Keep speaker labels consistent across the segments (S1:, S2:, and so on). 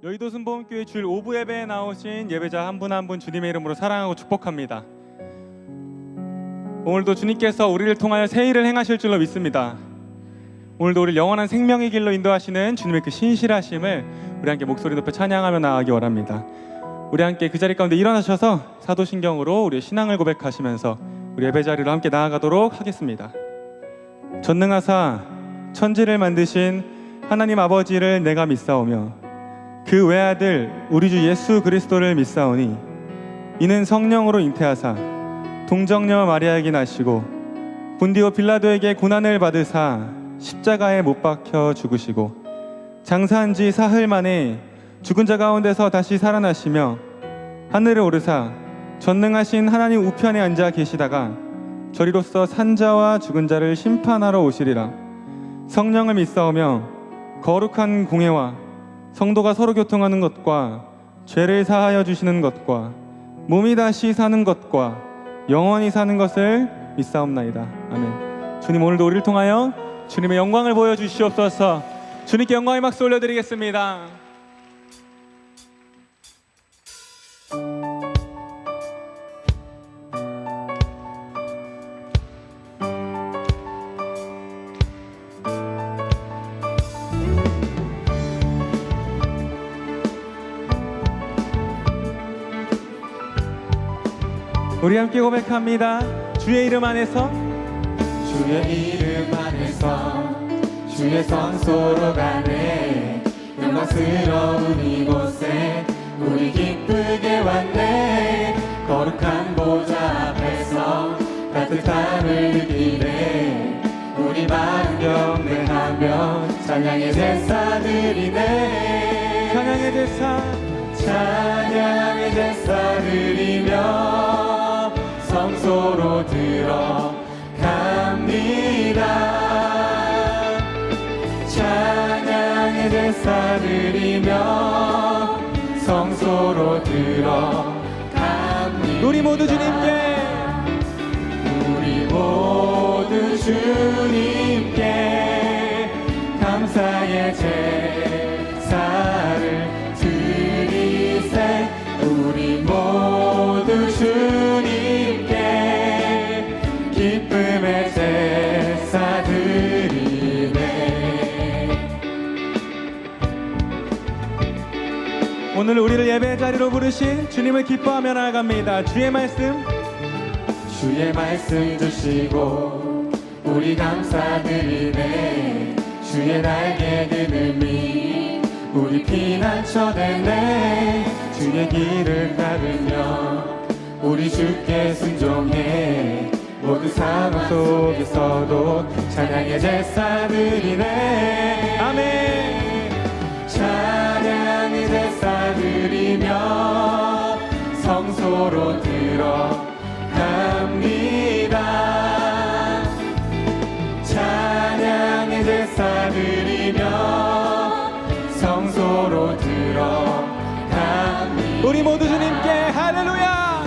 S1: 여의도 순복음교회 주일 오부 예배에 나오신 예배자 한 분 한 분 주님의 이름으로 사랑하고 축복합니다. 오늘도 주님께서 우리를 통하여 새 일을 행하실 줄로 믿습니다. 오늘도 우리를 영원한 생명의 길로 인도하시는 주님의 그 신실하심을 우리 함께 목소리 높여 찬양하며 나아가기 원합니다. 우리 함께 그 자리 가운데 일어나셔서 사도신경으로 우리의 신앙을 고백하시면서 우리 예배자리로 함께 나아가도록 하겠습니다. 전능하사 천지를 만드신 하나님 아버지를 내가 믿사오며 그 외아들 우리 주 예수 그리스도를 믿사오니 이는 성령으로 잉태하사 동정녀 마리아에게 나시고 본디오 빌라도에게 고난을 받으사 십자가에 못 박혀 죽으시고 장사한 지 사흘 만에 죽은 자 가운데서 다시 살아나시며 하늘에 오르사 전능하신 하나님 우편에 앉아 계시다가 저리로서 산자와 죽은 자를 심판하러 오시리라. 성령을 믿사오며 거룩한 공회와 성도가 서로 교통하는 것과 죄를 사하여 주시는 것과 몸이 다시 사는 것과 영원히 사는 것을 믿사옵나이다. 아멘. 주님, 오늘도 우리를 통하여 주님의 영광을 보여주시옵소서. 주님께 영광의 박수 올려드리겠습니다. 우리 함께 고백합니다. 주의 이름 안에서,
S2: 주의 이름 안에서 주의 성소로 가네. 영광스러운 이곳에 우리 기쁘게 왔네. 거룩한 보좌 앞에서 따뜻함을 느끼네. 우리 마음 경배하며 찬양의 제사 드리네.
S1: 찬양의 제사,
S2: 찬양의 제사 드리며 성소로 들어갑니다. 찬양의 제사 드리며 성소로 들어갑니다.
S1: 우리 모두 주님께,
S2: 우리 모두 주님께 감사의 제사를 드리세. 우리 모두 주님께 기쁨의 제사 드리네.
S1: 오늘 우리를 예배 자리로 부르신 주님을 기뻐하며 나아갑니다. 주의 말씀
S2: 주시고 우리 감사드리네. 주의 날개는 미 우리 피난처 됐네. 주의 길을 따르며 우리 주께 순종해. 모든 상황 속에서도 찬양의 제사 드리네.
S1: 아멘.
S2: 찬양의 제사 드리며 성소로 들어갑니다. 찬양의 제사 드리며 성소로 들어갑니다.
S1: 우리 모두 주님께 할렐루야.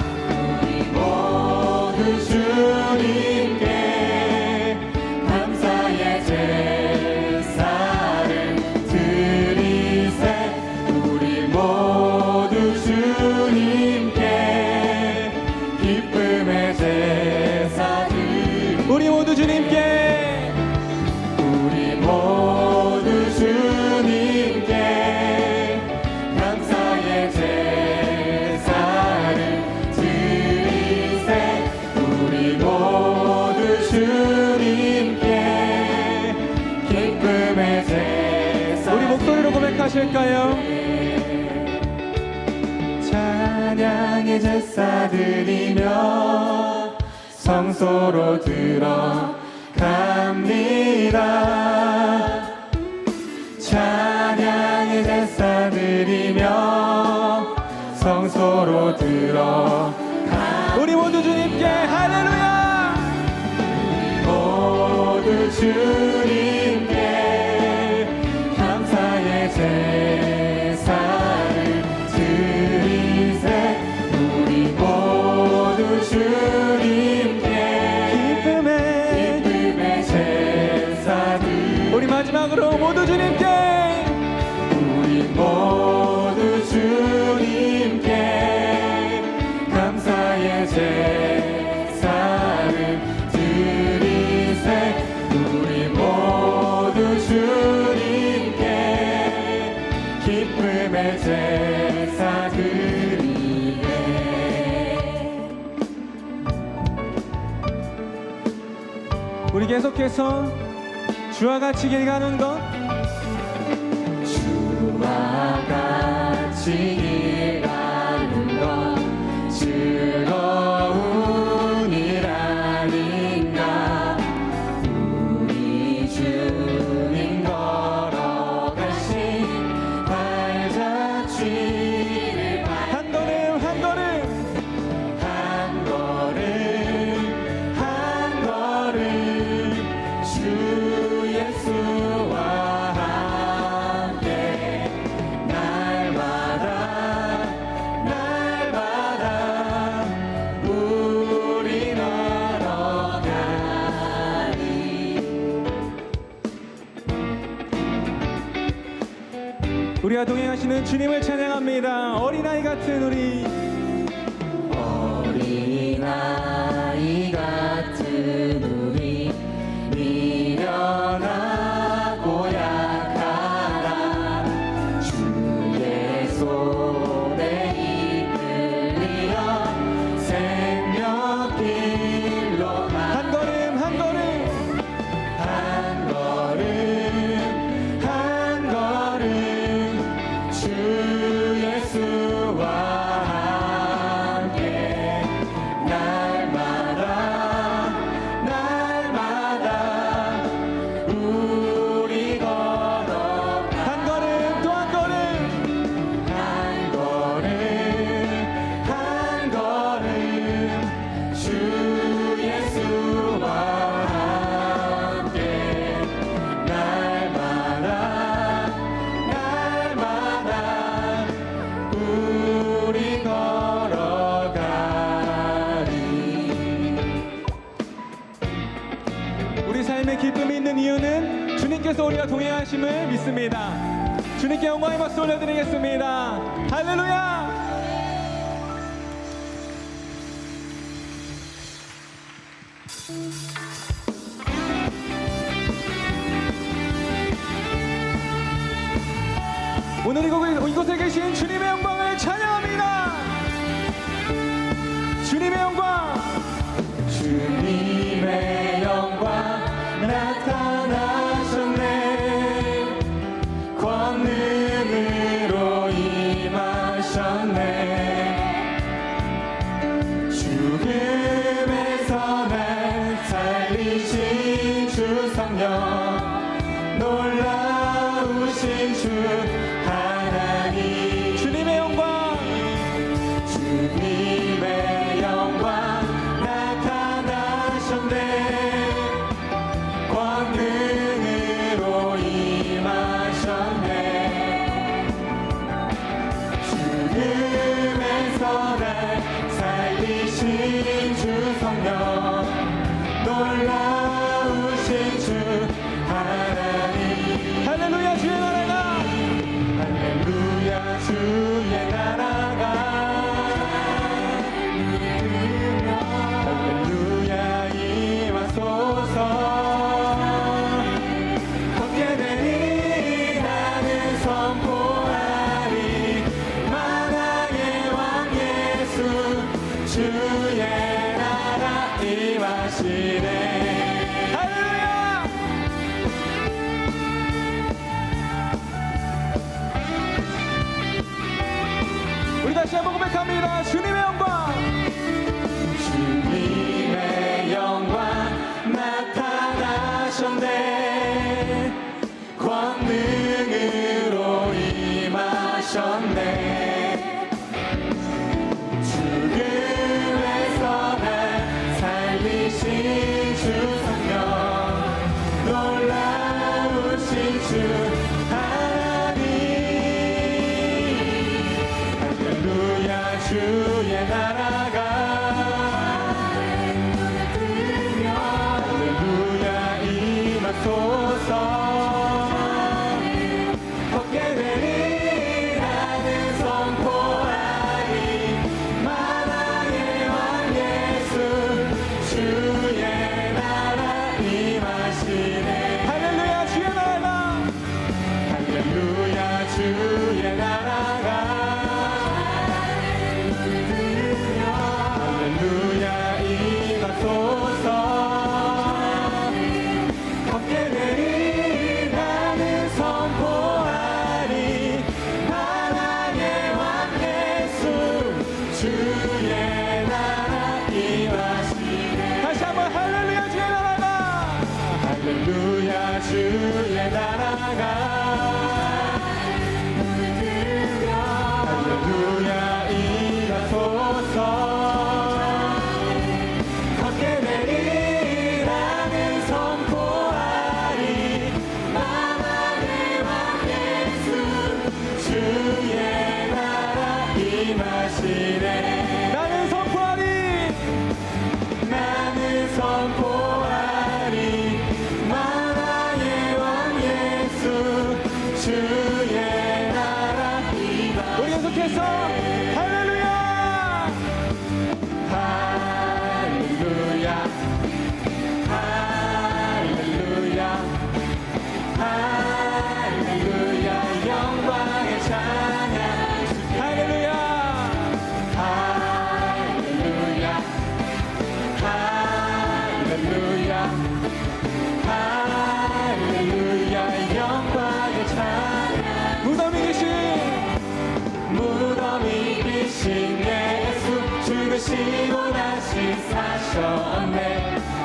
S2: 우리 모두 주님께 감사의 제사를 드리세. 우리 모두 주님께 기쁨의 제사 드리세.
S1: 우리 모두 주님께,
S2: 우리 모두 주님께 감사의 제사를 드리세. 우리 모두 주님께 기쁨의 제사.
S1: 우리 목소리로 고백하실까요?
S2: 찬양의 제사 드리며 성소로 들어갑니다. 찬양의 제사 드리며 성소로 들어갑니다.
S1: 우리 모두 주님께 할렐루야.
S2: 모두 주님께 감사의 제사를 드리세. 우리 모두 주님께 기쁨의 제사 드리세.
S1: 우리 마지막으로 모두 주님께,
S2: 우리 모두
S1: 우리 계속해서 주와 같이 길 가는 것,
S2: 주와 같이 길 가는 것 즐거운 일 아닌가. 우리 주님 걸어가신 발자취를
S1: 한 걸음 한 걸음
S2: 한 걸음 한 걸음 주 예수와 함께 날마다 날마다 우리 걸어가리.
S1: 우리와 동행하시는 주님을 찬양합니다. 어린아이 같은 우리,
S2: 어린아이 같은 우리 미련하고 약하나 주의 손에 이끌리어 생명길로
S1: 한 걸음 한 걸음
S2: 한 걸음 한 걸음 주 예수와 함께 날마다 날마다 우리 걸어
S1: 한 걸음 또 한 걸음
S2: 한 걸음 한 걸음 주 예수와 함께 날마다 날마다 우리 걸어가리.
S1: 우리 삶에 기쁨이 있는 이유는 주님께서 우리와 동행하심을 믿습니다. 주님께 영광의 박수 올려드리겠습니다. 할렐루야. 오늘 이곳에 계신 주님의 영광을 찬양합니다. 주님의 영광,
S2: 주님의 영광 나타나셨네. 권능으로 임하셨네. 죽음에서 날 살리신 주 성령 놀라우신 주 하나님.
S1: 주님의 영광,
S2: 주님의 영광 나타나셨네. 권능으로 임하셨네. 죽음에서 날 살리신 주 성령 놀라우신 주 하나님.
S1: 할렐루야. 주의 나라가,
S2: 할렐루야 주의 나라가 할렐루야 임하소서. 걷게 되니 나는 선포하리. 만왕의 왕 예수 주의 나라 임하시네.
S1: 할렐루야. 우리 다시 한번 고백합니다. 주님의 영광,
S2: 주님의 영광 나타나셨네. 권능으로 임하셨네. 죽음에서 날 살리신 주 할렐루야 영광의 찬양
S1: 무덤이 계신
S2: 무덤이 계신 예수 죽으시고 다시 사셨네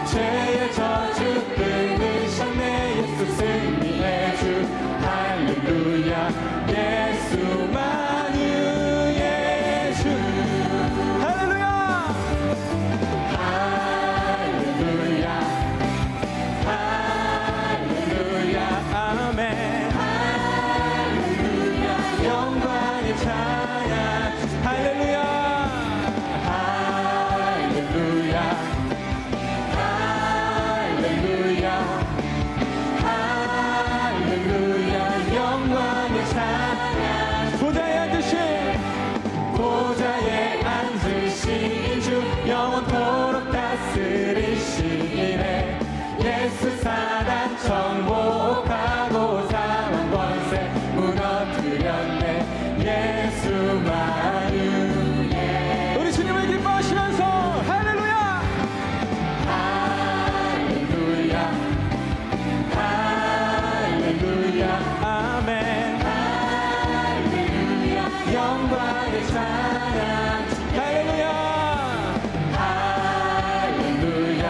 S2: 죄의 저주 끊으셨네 예수 승리의 주 할렐루야 예수만은 예수
S1: 할렐루야
S2: 할렐루야 할렐루야
S1: 아멘
S2: 할렐루야 영광의 찬양
S1: 할렐루야
S2: 할렐루야 할렐루야 할렐루야 영광의 찬양
S1: 보좌에 앉으신
S2: 보좌에 앉으신 주 영원토록 다스리시네 예수 사단 정복하고 사망 권세 무너뜨렸네 예수만은
S1: 우리 주님을 기뻐하시면서 할렐루야
S2: 할렐루야 할렐루야
S1: 아멘
S2: 할렐루야 영광의 찬양
S1: 할렐루야
S2: 할렐루야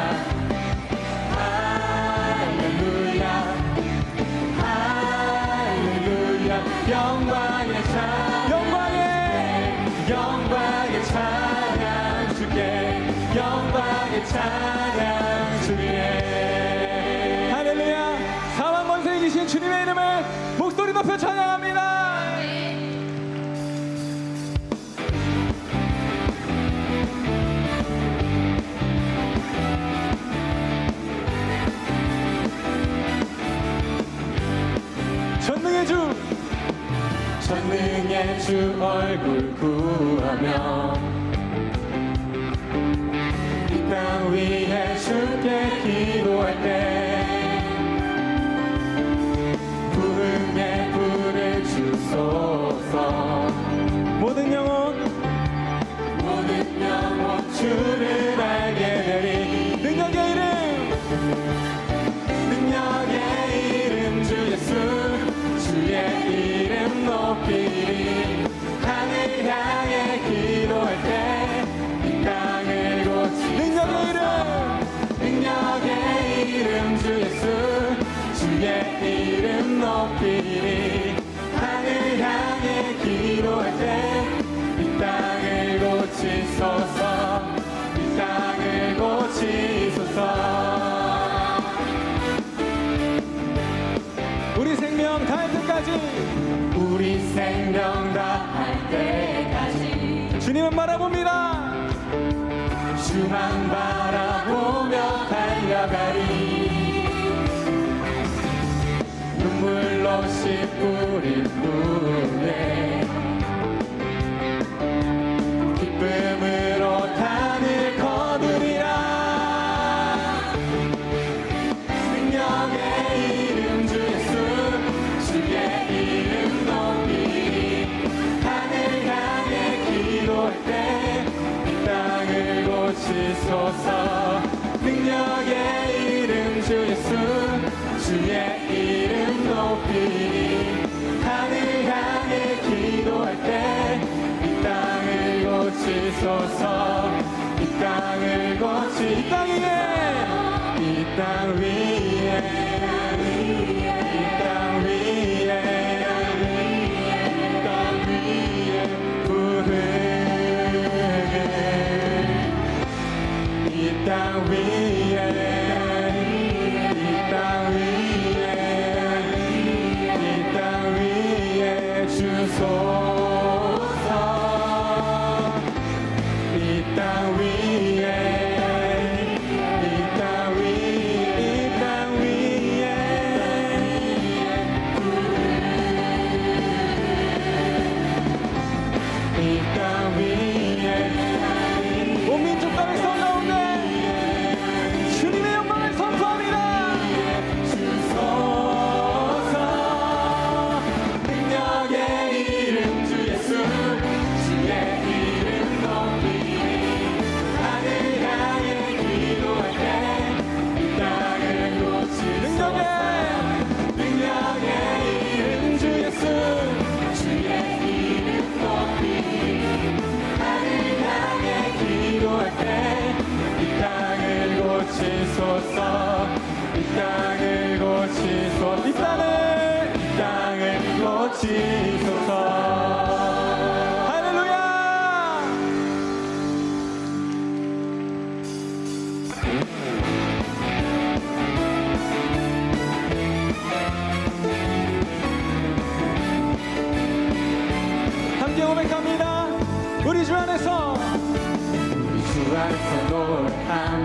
S2: 할렐루야 할렐루야 영광의 찬양 영광의 찬양 주께 영광의 찬양 주께
S1: 할렐루야 사망 권세에 계신 주님의 이름을 목소리 높여 찬양합니다 전능의 주
S2: 전능의 주 얼굴 구하며 이 땅 위에 주께 기도할 때 부흥의 불을 주소서
S1: 모든 영혼
S2: 모든 영혼 주를 알게 되리
S1: 능력의 이름
S2: 능력의 이름 주 예수 주의 이름 높이리 하늘 향해 기도할 때 이 땅을 고치
S1: 능력의 이름
S2: 능력의 이름 주 예수 주의 이름 높이리 하늘 향해 기도할 때 이 땅을 고치소서 이 땅을 고치소서
S1: 우리 생명 다할 때까지
S2: 우리 생명 다할 때까지
S1: 주님은 바라봅니다
S2: 주만 바라보며 달려가리 눈물로 씻뿌린 눈에 기쁨으로 단을 거두리라 능력의 이름 주 예수 주의 이름 높이리 하늘 향해 기도할 때 이 땅을 고치소서 능력의 이름 주 예수 주의 이름 높이리 하늘 향해 기도할 때 이 땅을 고치소서 이 땅을 고치 이 땅 위에 이 땅 위에 이 땅 위에 이 땅 위에 부르게 이 땅 위에 이 땅 위에 이 땅 위에 주소서 이 땅 위에 이 땅 위에 이 땅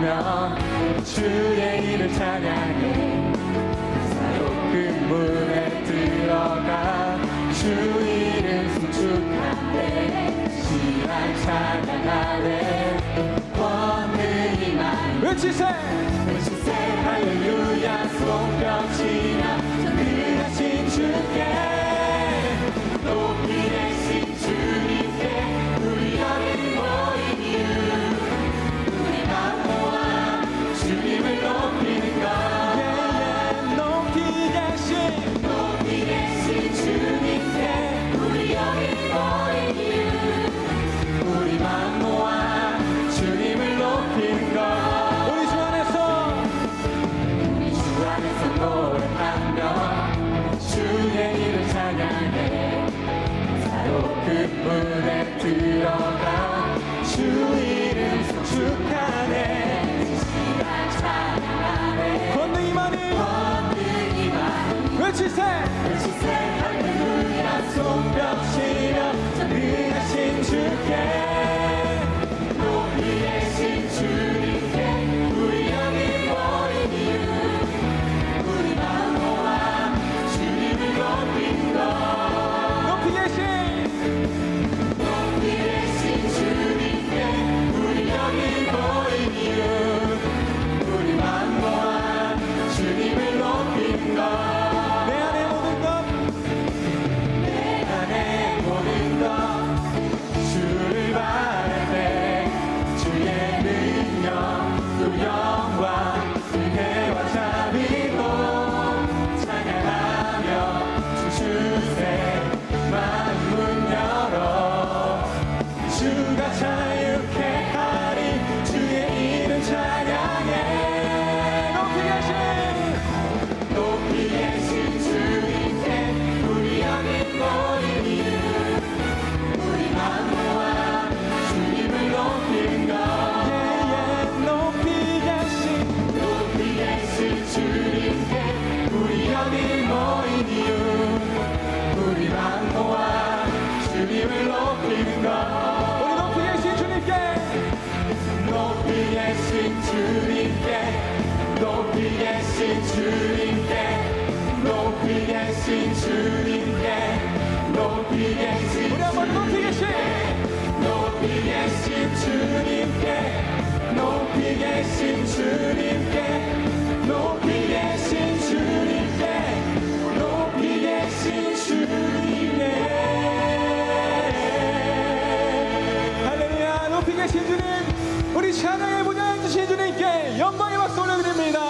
S2: 찬양하며 주의 이름 찬양해 사로큰 문에 들어가 주 이름 송축하네 신랑 찬양하네 권능이만
S1: 외치세
S2: 외치세 할렐루야 손뼉치며 전능하신 주께 높이 계신 주님께 우리 여기 모인 이유 우리 맘 모아 주님을 높이는 것 높이 계신 주님께 우리 여기 모인 이유 우리 맘 모아 주님을 높이는 것
S1: 우리 주 안에서
S2: 노래하며 주의 이름 찬양해 사로큰 문에 들어가 주 이름 송축하네 시간 찬양하네
S1: 권능이 많이 외치세
S2: 외치세 할렐루야 손뼉치며 전능하신 주께 높이 계신 주님께 우리 여기 모인 이유 우리 맘 모아 주님을 높인 것 높이 계신 주님께 우리 여기 모인 이유 우리 맘 모아 주님을 높인 것 내 안에 모든 것 주를 바랄 때 주의 능력 또 영광 은혜와 자비로 찬양하며 주주세 만문 열어 주가 자유케 하리 주의 이름 찬양해 높이 계신 주님께 우리 여기 모인 이유 우리 맘 모아 주님을 높이는 것 높이 계신 주님께 우리 여기 모인 이유 우리 맘 모아 주님을 높이는 것
S1: 우리 높이 계신 주님께
S2: 높이 계신 주님께 높이 계신 주님께 높이 계신 주님께 높이 계신
S1: 우리 한번 높이 계신
S2: 높이 계신 주님께 높이 계신 주님께 높이 계신 주님께 높이 계신 주님께
S1: 할렐루야 높이 계신 주님 우리 찬양의 분야 앉으신 주님께 영광의 박수 올려드립니다.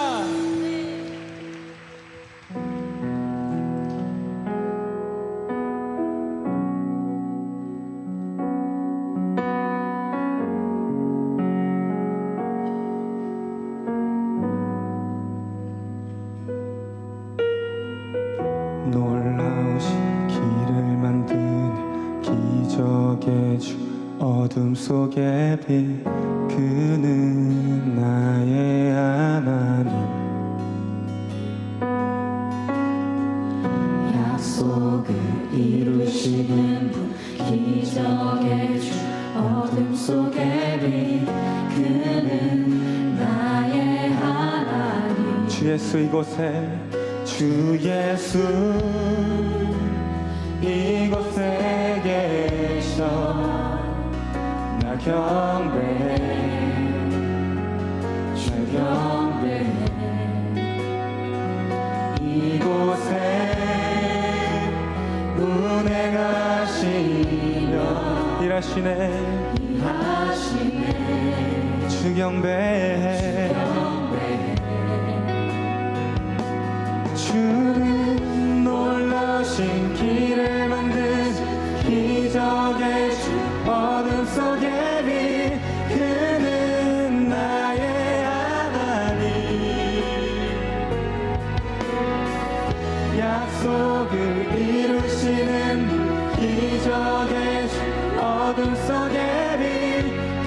S2: 놀라우신 길을 만드는 기적의 주 어둠 속의 빛 그는 나의 하나님
S3: 약속을 이루시는 분 기적의 주 어둠 속의 빛 그는 나의 하나님
S2: 주 예수 이곳에 주 예수 이곳에 계셔 나 경배해 주 경배해 이곳에 운행하시며
S1: 일하시네
S3: 하시네
S2: 주 경배해 주는 놀라신 길을 만든 기적의 주 어둠 속의 빛 그는 나의 하나님 약속을 이루시는 기적의 주 어둠 속의 빛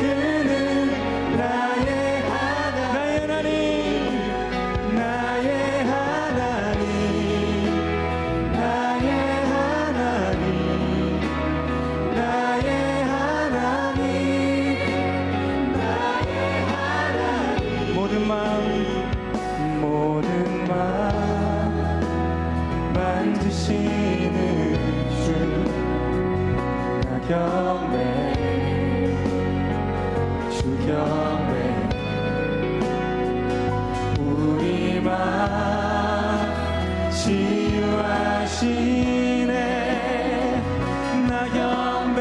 S2: 그는 나의 하나님 나의 하나님 나의 하나님 나의 하나님 나의 하나님 지키시는 주 나 경배 주 경배 우리 맘 치유하시네 나 경배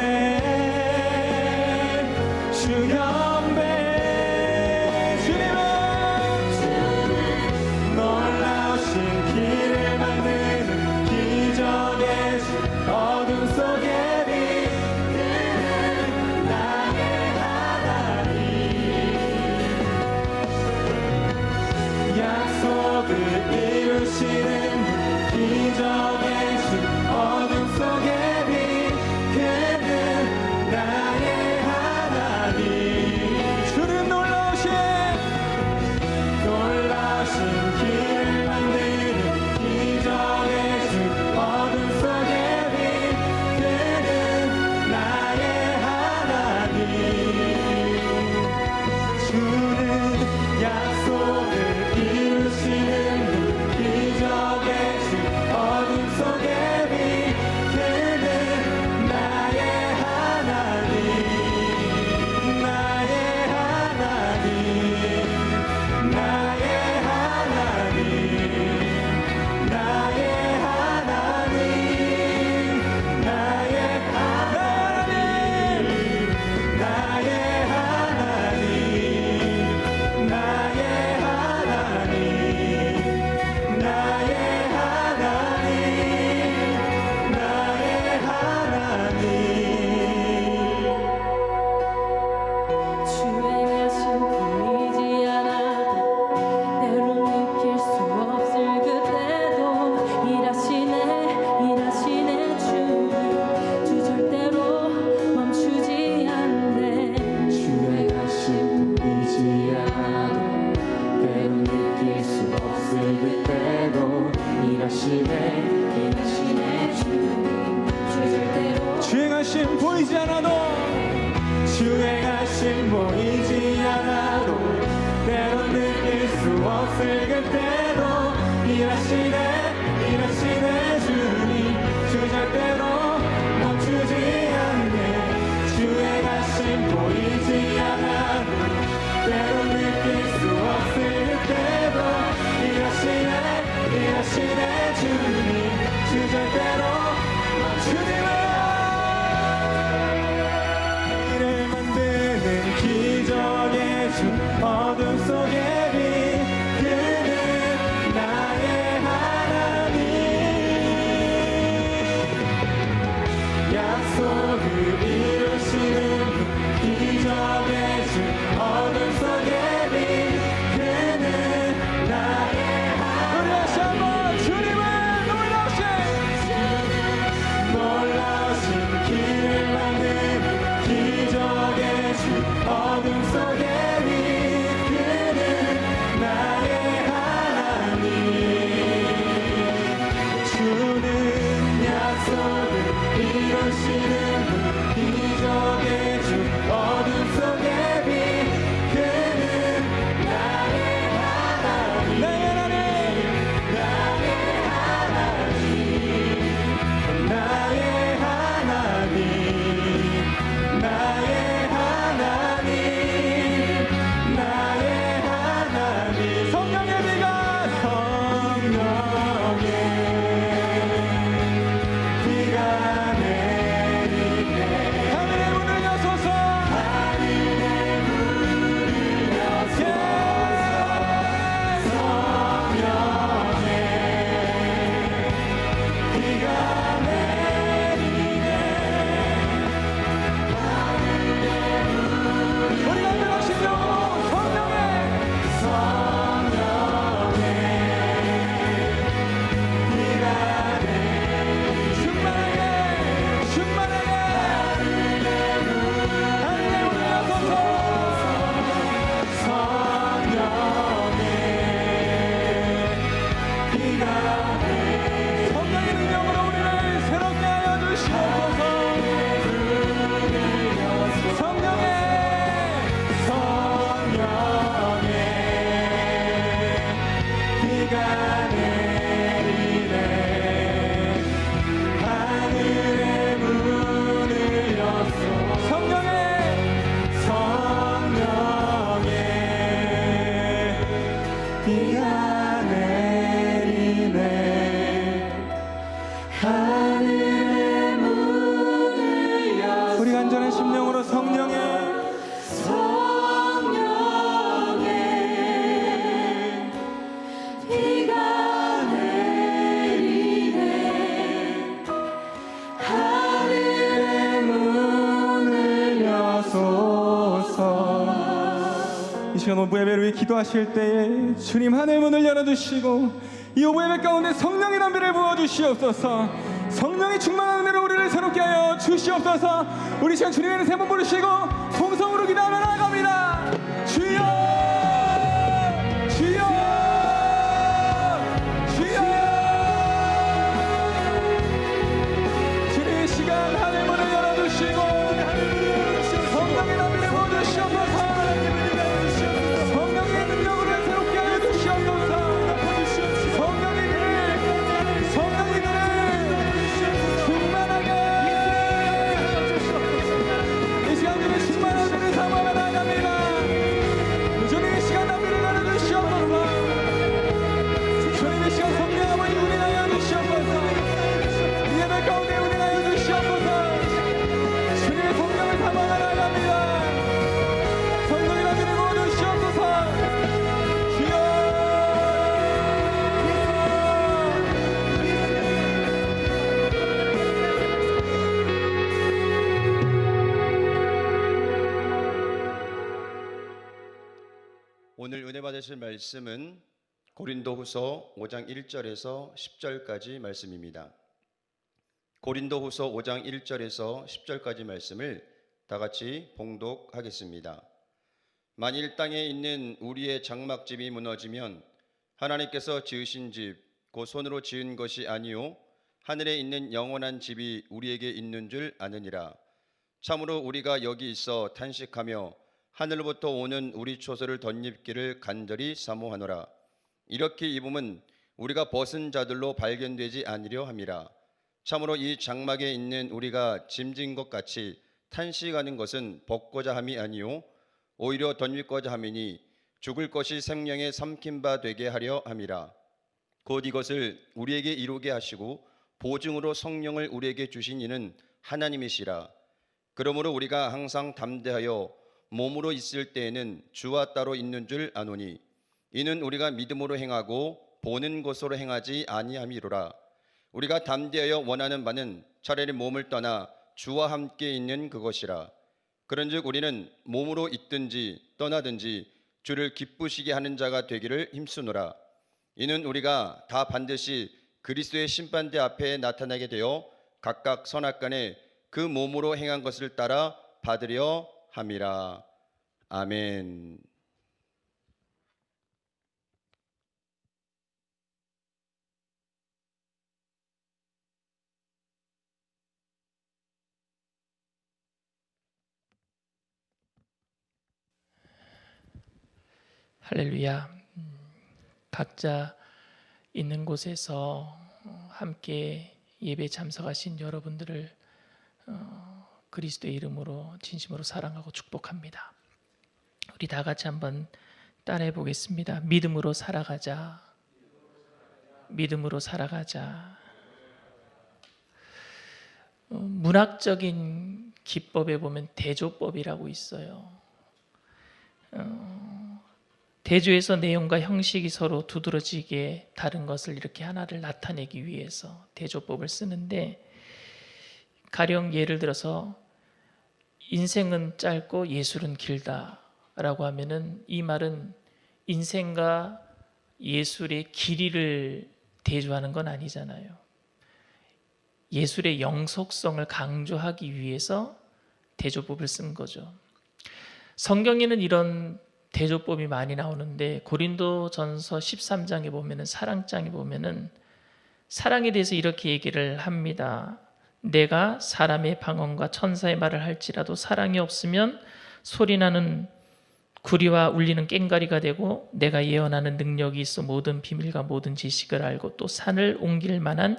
S2: 주 경배 주님은 놀라우신 길을 만드는 기적의 주 어둠 속에 빛 그는 나의 하나님 약속을 이루시는 분 기적의 주 어둠 속에 빛 그는 나의 하나님 주는 놀라우신 길을 만드는 기적의 주 어둠 속에 빛 그는 나의 하나님 주는 약속을 이루시는 분 기적의 주 어둠 속에 빛 그는 나의 하나님 나의 하나님 나의 하나님 나의 하나님 나의 하나님 나의 하나님 나의 하나님 나의 하나님 나의 하나님
S3: 주의 가심 보이지 않아도 때로 느낄 수 없을 그때도 일하시네 주님 주 절대로 멈추지 않네
S2: 주의 가심 보이지 않아도 때로 느낄 수 없을 그때도 일하시네
S3: 주님 주 절대로
S2: 주의 가심 보이지 않아도 주의 가심 보이지 않아도 때로 느낄 수 없을 그때도 일하시네 주님 주 절대로 멈추지 않네 주의 가심 보이지 않아도 때로 느낄 수 없을 그때도 일하시네 주님 주 절대로 멈추지 길을 만드는 기적의 주 어둠 속에 빛 그는 나의 하나님 약속을 이루시는 분 기적의 주 어둠 속에 비가 내리네. 하늘의 문을 여
S1: 우리 간절한 심령으로 성령의
S3: 비가 내리네.
S2: 하늘의 문을 여소서.
S1: 이 시간 오부 예배를 위해 기도하실 때에 주님 하늘 문을 열어주시고 이 오부 예배 가운데 성령의 담비를 부어주시옵소서. 성령이 충만한 은혜로 우리를 새롭게 하여 주시옵소서. 우리 시간 주님의 이름 세 번 부르시고 통성으로 기도하며 나아갑니다. 주여 주여 주여. 주님 이 시간 하늘 문을 열어주시고 성령의 담비를 부어주시옵소서. 성령의 능력으로 새롭게 하여 주시옵소서. 성령의 길 성령의 길을 충만하게 이 시간 주님 충만한 은혜를 사모하며 나아갑니다. 주님 이 시간 담비를 열어주시옵소서. 주님 이 시간 성령 아버지 운행하여 주시옵소서. 이 예배 가운데 운행하여 주시옵소서. 주님의 성령을 사모하며 나아갑니다. 성령의 담비를 부어주시옵소서. 주여
S4: 오늘 은혜 받으실 말씀은 고린도후서 5장 1절에서 10절까지 말씀입니다. 고린도후서 5장 1절에서 10절까지 말씀을 다 같이 봉독하겠습니다. 만일 땅에 있는 우리의 장막집이 무너지면 하나님께서 지으신 집 곧 손으로 지은 것이 아니요 하늘에 있는 영원한 집이 우리에게 있는 줄 아느니라. 참으로 우리가 여기 있어 탄식하며 하늘로부터 오는 우리 초소를 덧입기를 간절히 사모하노라. 이렇게 입음은 우리가 벗은 자들로 발견되지 아니려 함이라. 참으로 이 장막에 있는 우리가 짐진 것 같이 탄식하는 것은 벗고자 함이 아니요 오히려 덧입고자 함이니 죽을 것이 생명에 삼킨 바 되게 하려 함이라. 곧 이것을 우리에게 이루게 하시고 보증으로 성령을 우리에게 주신 이는 하나님이시라. 그러므로 우리가 항상 담대하여 몸으로 있을 때에는 주와 따로 있는 줄 아노니 이는 우리가 믿음으로 행하고 보는 것으로 행하지 아니함이로라. 우리가 담대하여 원하는 바는 차라리 몸을 떠나 주와 함께 있는 그것이라. 그런즉 우리는 몸으로 있든지 떠나든지 주를 기쁘시게 하는 자가 되기를 힘쓰노라. 이는 우리가 다 반드시 그리스도의 심판대 앞에 나타나게 되어 각각 선악간에 그 몸으로 행한 것을 따라 받으려 함이라. 아멘.
S5: 할렐루야. 각자 있는 곳에서 함께 예배 참석하신 여러분들을 그리스도의 이름으로 진심으로 사랑하고 축복합니다. 우리 다 같이 한번 따라해 보겠습니다. 믿음으로 살아가자. 믿음으로 살아가자. 문학적인 기법에 보면 대조법이라고 있어요. 대조에서 내용과 형식이 서로 두드러지게 다른 것을 이렇게 하나를 나타내기 위해서 대조법을 쓰는데, 가령 예를 들어서 인생은 짧고 예술은 길다라고 하면은 이 말은 인생과 예술의 길이를 대조하는 건 아니잖아요. 예술의 영속성을 강조하기 위해서 대조법을 쓴 거죠. 성경에는 이런 대조법이 많이 나오는데 고린도전서 13장에 보면은 사랑장에 보면은 사랑에 대해서 이렇게 얘기를 합니다. 내가 사람의 방언과 천사의 말을 할지라도 사랑이 없으면 소리나는 구리와 울리는 꽹과리가 되고, 내가 예언하는 능력이 있어 모든 비밀과 모든 지식을 알고 또 산을 옮길 만한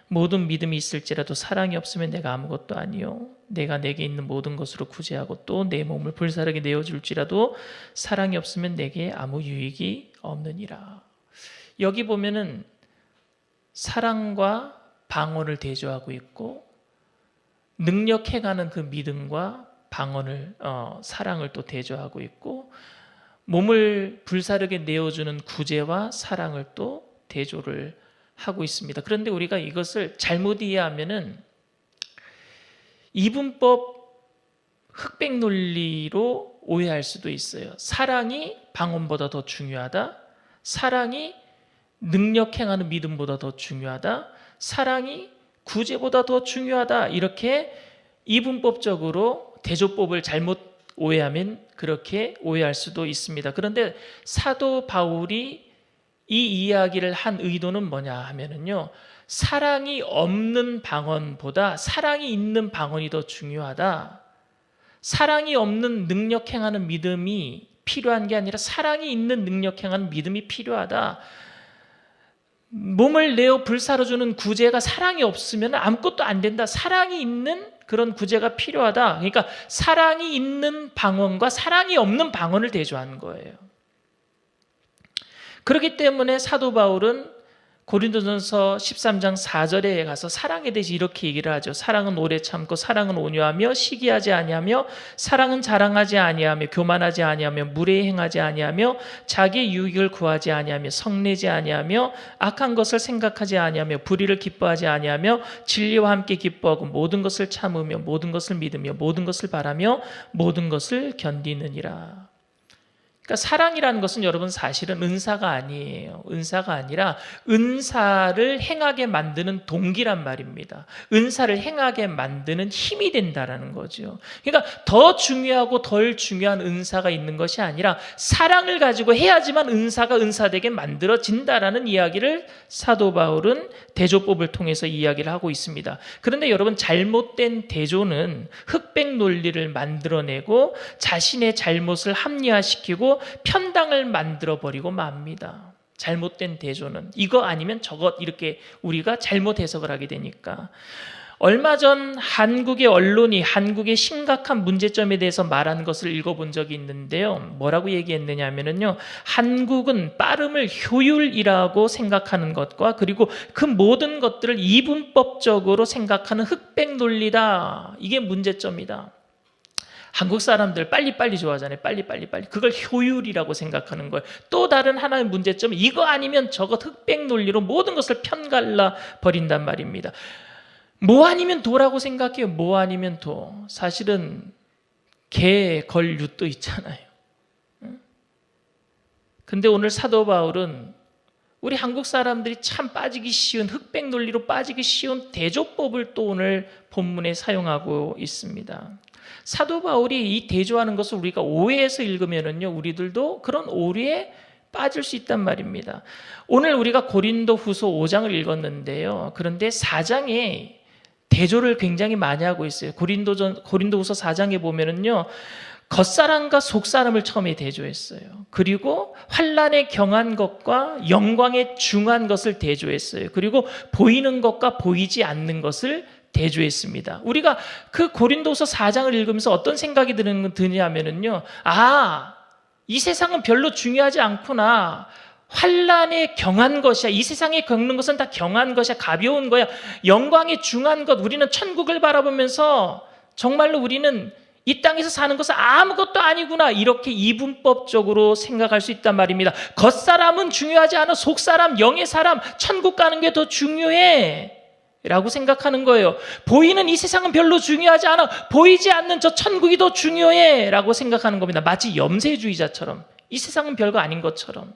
S5: 모든 믿음이 있을지라도 사랑이 없으면 내가 아무것도 아니요 내가 내게 있는 모든 것으로 구제하고 또 내 몸을 불사르게 내어줄지라도 사랑이 없으면 내게 아무 유익이 없느니라 여기 보면은 사랑과 방언을 대조하고 있고 능력해가는 그 믿음과 방언을 사랑을 또 대조하고 있고 몸을 불사르게 내어주는 구제와 사랑을 또 대조를 하고 있습니다. 그런데 우리가 이것을 잘못 이해하면은 이분법 흑백 논리로 오해할 수도 있어요. 사랑이 방언보다 더 중요하다. 사랑이 능력 행하는 믿음보다 더 중요하다. 사랑이 구제보다 더 중요하다. 이렇게 이분법적으로 대조법을 잘못 오해하면 그렇게 오해할 수도 있습니다. 그런데 사도 바울이 이 이야기를 한 의도는 뭐냐 하면은요, 사랑이 없는 방언보다 사랑이 있는 방언이 더 중요하다. 사랑이 없는 능력 행하는 믿음이 필요한 게 아니라 사랑이 있는 능력 행하는 믿음이 필요하다. 몸을 내어 불사르주는 구제가 사랑이 없으면 아무것도 안 된다. 사랑이 있는 그런 구제가 필요하다. 그러니까 사랑이 있는 방언과 사랑이 없는 방언을 대조하는 거예요. 그렇기 때문에 사도 바울은 고린도전서 13장 4절에 가서 사랑에 대해서 이렇게 얘기를 하죠. 사랑은 오래 참고 사랑은 온유하며 시기하지 아니하며 사랑은 자랑하지 아니하며 교만하지 아니하며 무례히 행하지 아니하며 자기의 유익을 구하지 아니하며 성내지 아니하며 악한 것을 생각하지 아니하며 불의를 기뻐하지 아니하며 진리와 함께 기뻐하고 모든 것을 참으며 모든 것을 믿으며 모든 것을 바라며 모든 것을 견디느니라. 그러니까 사랑이라는 것은 여러분 사실은 은사가 아니에요. 은사가 아니라 은사를 행하게 만드는 동기란 말입니다. 은사를 행하게 만드는 힘이 된다라는 거죠. 그러니까 더 중요하고 덜 중요한 은사가 있는 것이 아니라 사랑을 가지고 해야지만 은사가 은사되게 만들어진다라는 이야기를 사도 바울은 대조법을 통해서 이야기를 하고 있습니다. 그런데 여러분, 잘못된 대조는 흑백 논리를 만들어내고 자신의 잘못을 합리화시키고 편당을 만들어버리고 맙니다. 잘못된 대조는 이거 아니면 저것, 이렇게 우리가 잘못 해석을 하게 되니까. 얼마 전 한국의 언론이 한국의 심각한 문제점에 대해서 말한 것을 읽어본 적이 있는데요. 뭐라고 얘기했느냐 하면요, 한국은 빠름을 효율이라고 생각하는 것과 그리고 그 모든 것들을 이분법적으로 생각하는 흑백 논리다. 이게 문제점이다. 한국 사람들 빨리빨리 좋아하잖아요. 빨리. 그걸 효율이라고 생각하는 거예요. 또 다른 하나의 문제점은 이거 아니면 저것, 흑백 논리로 모든 것을 편갈라 버린단 말입니다. 뭐 아니면 도라고 생각해요. 뭐 아니면 도. 사실은 개, 걸, 윷도 있잖아요. 근데 오늘 사도 바울은 우리 한국 사람들이 참 빠지기 쉬운, 흑백 논리로 빠지기 쉬운 대조법을 또 오늘 본문에 사용하고 있습니다. 사도 바울이 이 대조하는 것을 우리가 오해해서 읽으면은요, 우리들도 그런 오해에 빠질 수 있단 말입니다. 오늘 우리가 고린도 후서 5장을 읽었는데요. 그런데 4장에 대조를 굉장히 많이 하고 있어요. 고린도 후서 4장에 보면은요, 겉사람과 속사람을 처음에 대조했어요. 그리고 환난에 경한 것과 영광에 중한 것을 대조했어요. 그리고 보이는 것과 보이지 않는 것을 대조했습니다. 우리가 그 고린도서 4장을 읽으면서 어떤 생각이 드냐면은요, 이 세상은 별로 중요하지 않구나. 환난에 경한 것이야. 이 세상에 겪는 것은 다 경한 것이야. 가벼운 거야. 영광에 중한 것. 우리는 천국을 바라보면서 정말로 우리는 이 땅에서 사는 것은 아무것도 아니구나. 이렇게 이분법적으로 생각할 수 있단 말입니다. 겉사람은 중요하지 않아. 속사람, 영의 사람, 천국 가는 게 더 중요해 라고 생각하는 거예요. 보이는 이 세상은 별로 중요하지 않아. 보이지 않는 저 천국이 더 중요해 라고 생각하는 겁니다. 마치 염세주의자처럼. 이 세상은 별거 아닌 것처럼.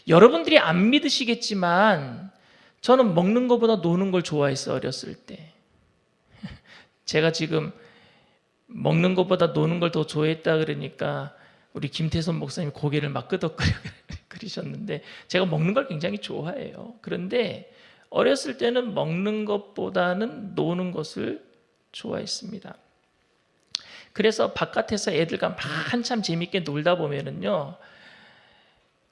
S5: 여러분들이 안 믿으시겠지만 저는 먹는 것보다 노는 걸 좋아했어요. 어렸을 때. 제가 지금 먹는 것보다 노는 걸 더 좋아했다 그러니까 우리 김태선 목사님 고개를 막 끄덕거리셨는데, 제가 먹는 걸 굉장히 좋아해요. 그런데 어렸을 때는 먹는 것보다는 노는 것을 좋아했습니다. 그래서 바깥에서 애들과 한참 재밌게 놀다 보면은요,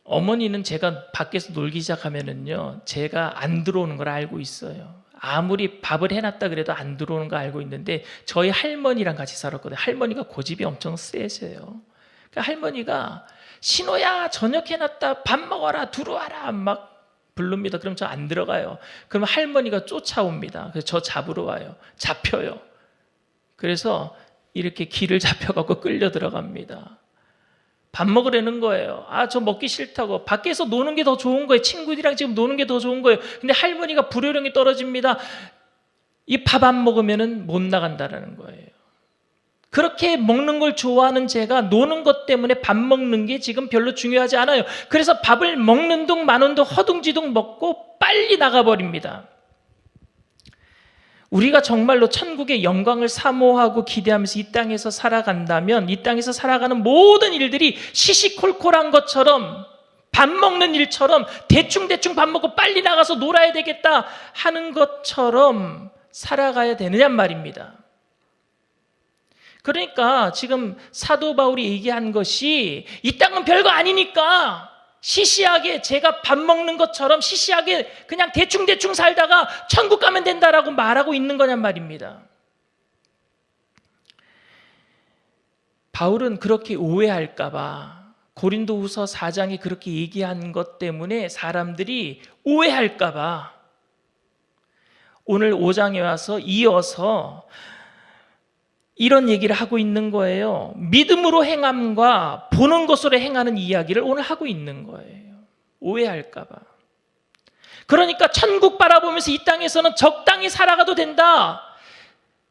S5: 어머니는 제가 밖에서 놀기 시작하면은요, 제가 안 들어오는 걸 알고 있어요. 아무리 밥을 해놨다 그래도 안 들어오는 거 알고 있는데, 저희 할머니랑 같이 살았거든요. 할머니가 고집이 엄청 세세요. 그러니까 할머니가 신호야 저녁 해놨다 밥 먹어라 들어와라 막 부릅니다. 그럼 저 안 들어가요. 그럼 할머니가 쫓아옵니다. 그래서 저 잡으러 와요. 잡혀요. 그래서 이렇게 길을 잡혀갖고 끌려 들어갑니다. 밥 먹으려는 거예요. 아, 저 먹기 싫다고. 밖에서 노는 게 더 좋은 거예요. 친구들이랑 지금 노는 게 더 좋은 거예요. 근데 할머니가 불효령이 떨어집니다. 이 밥 안 먹으면은 못 나간다라는 거예요. 그렇게 먹는 걸 좋아하는 제가 노는 것 때문에 밥 먹는 게 지금 별로 중요하지 않아요. 그래서 밥을 먹는 둥 마는 둥 허둥지둥 먹고 빨리 나가버립니다. 우리가 정말로 천국의 영광을 사모하고 기대하면서 이 땅에서 살아간다면 이 땅에서 살아가는 모든 일들이 시시콜콜한 것처럼 밥 먹는 일처럼 대충대충 밥 먹고 빨리 나가서 놀아야 되겠다 하는 것처럼 살아가야 되느냐 말입니다. 그러니까 지금 사도 바울이 얘기한 것이 이 땅은 별거 아니니까 시시하게 제가 밥 먹는 것처럼 시시하게 그냥 대충대충 살다가 천국 가면 된다라고 말하고 있는 거냔 말입니다. 바울은 그렇게 오해할까 봐 고린도후서 4장이 그렇게 얘기한 것 때문에 사람들이 오해할까 봐 오늘 5장에 와서 이어서 이런 얘기를 하고 있는 거예요. 믿음으로 행함과 보는 것으로 행하는 이야기를 오늘 하고 있는 거예요. 오해할까 봐. 그러니까 천국 바라보면서 이 땅에서는 적당히 살아가도 된다.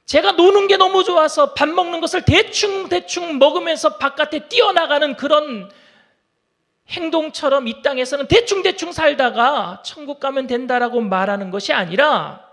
S5: 제가 노는 게 너무 좋아서 밥 먹는 것을 대충대충 먹으면서 바깥에 뛰어나가는 그런 행동처럼 이 땅에서는 대충대충 살다가 천국 가면 된다라고 말하는 것이 아니라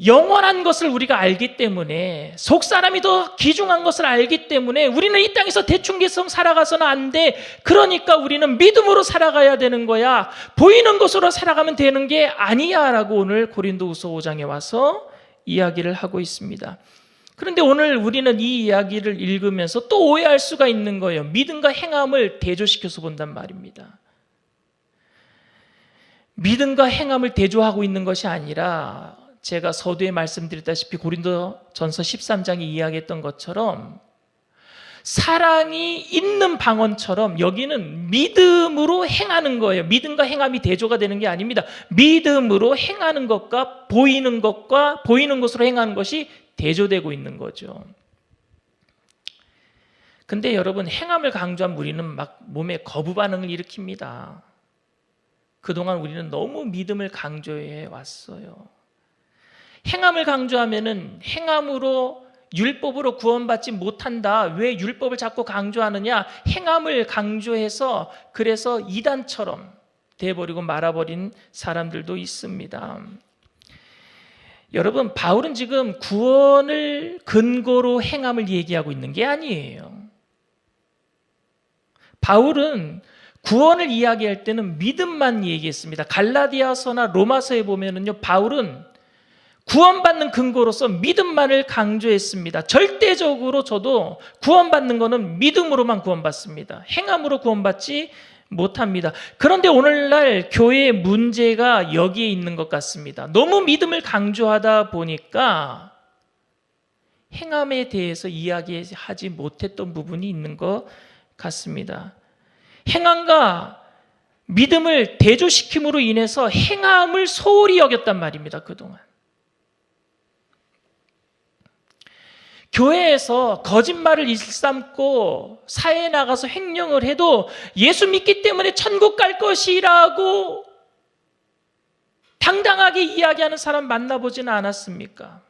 S5: 영원한 것을 우리가 알기 때문에 속사람이 더 귀중한 것을 알기 때문에 우리는 이 땅에서 대충대충 살아가서는 안 돼. 그러니까 우리는 믿음으로 살아가야 되는 거야. 보이는 것으로 살아가면 되는 게 아니야 라고 오늘 고린도후서 5장에 와서 이야기를 하고 있습니다. 그런데 오늘 우리는 이 이야기를 읽으면서 또 오해할 수가 있는 거예요. 믿음과 행함을 대조시켜서 본단 말입니다. 믿음과 행함을 대조하고 있는 것이 아니라 제가 서두에 말씀드렸다시피 고린도전서 13장이 이야기했던 것처럼 사랑이 있는 방언처럼 여기는 믿음으로 행하는 거예요. 믿음과 행함이 대조가 되는 게 아닙니다. 믿음으로 행하는 것과 보이는 것으로 행하는 것이 대조되고 있는 거죠. 근데 여러분 행함을 강조한 우리는 막 몸에 거부 반응을 일으킵니다. 그동안 우리는 너무 믿음을 강조해 왔어요. 행함을 강조하면은 행함으로 율법으로 구원받지 못한다. 왜 율법을 자꾸 강조하느냐? 행함을 강조해서 그래서 이단처럼 돼버리고 말아버린 사람들도 있습니다. 여러분, 바울은 지금 구원을 근거로 행함을 얘기하고 있는 게 아니에요. 바울은 구원을 이야기할 때는 믿음만 얘기했습니다. 갈라디아서나 로마서에 보면은요, 바울은 구원받는 근거로서 믿음만을 강조했습니다. 절대적으로 저도 구원받는 것은 믿음으로만 구원받습니다. 행함으로 구원받지 못합니다. 그런데 오늘날 교회의 문제가 여기에 있는 것 같습니다. 너무 믿음을 강조하다 보니까 행함에 대해서 이야기하지 못했던 부분이 있는 것 같습니다. 행함과 믿음을 대조시킴으로 인해서 행함을 소홀히 여겼단 말입니다. 그동안. 교회에서 거짓말을 일삼고 사회에 나가서 횡령을 해도 예수 믿기 때문에 천국 갈 것이라고 당당하게 이야기하는 사람 만나보지는 않았습니까?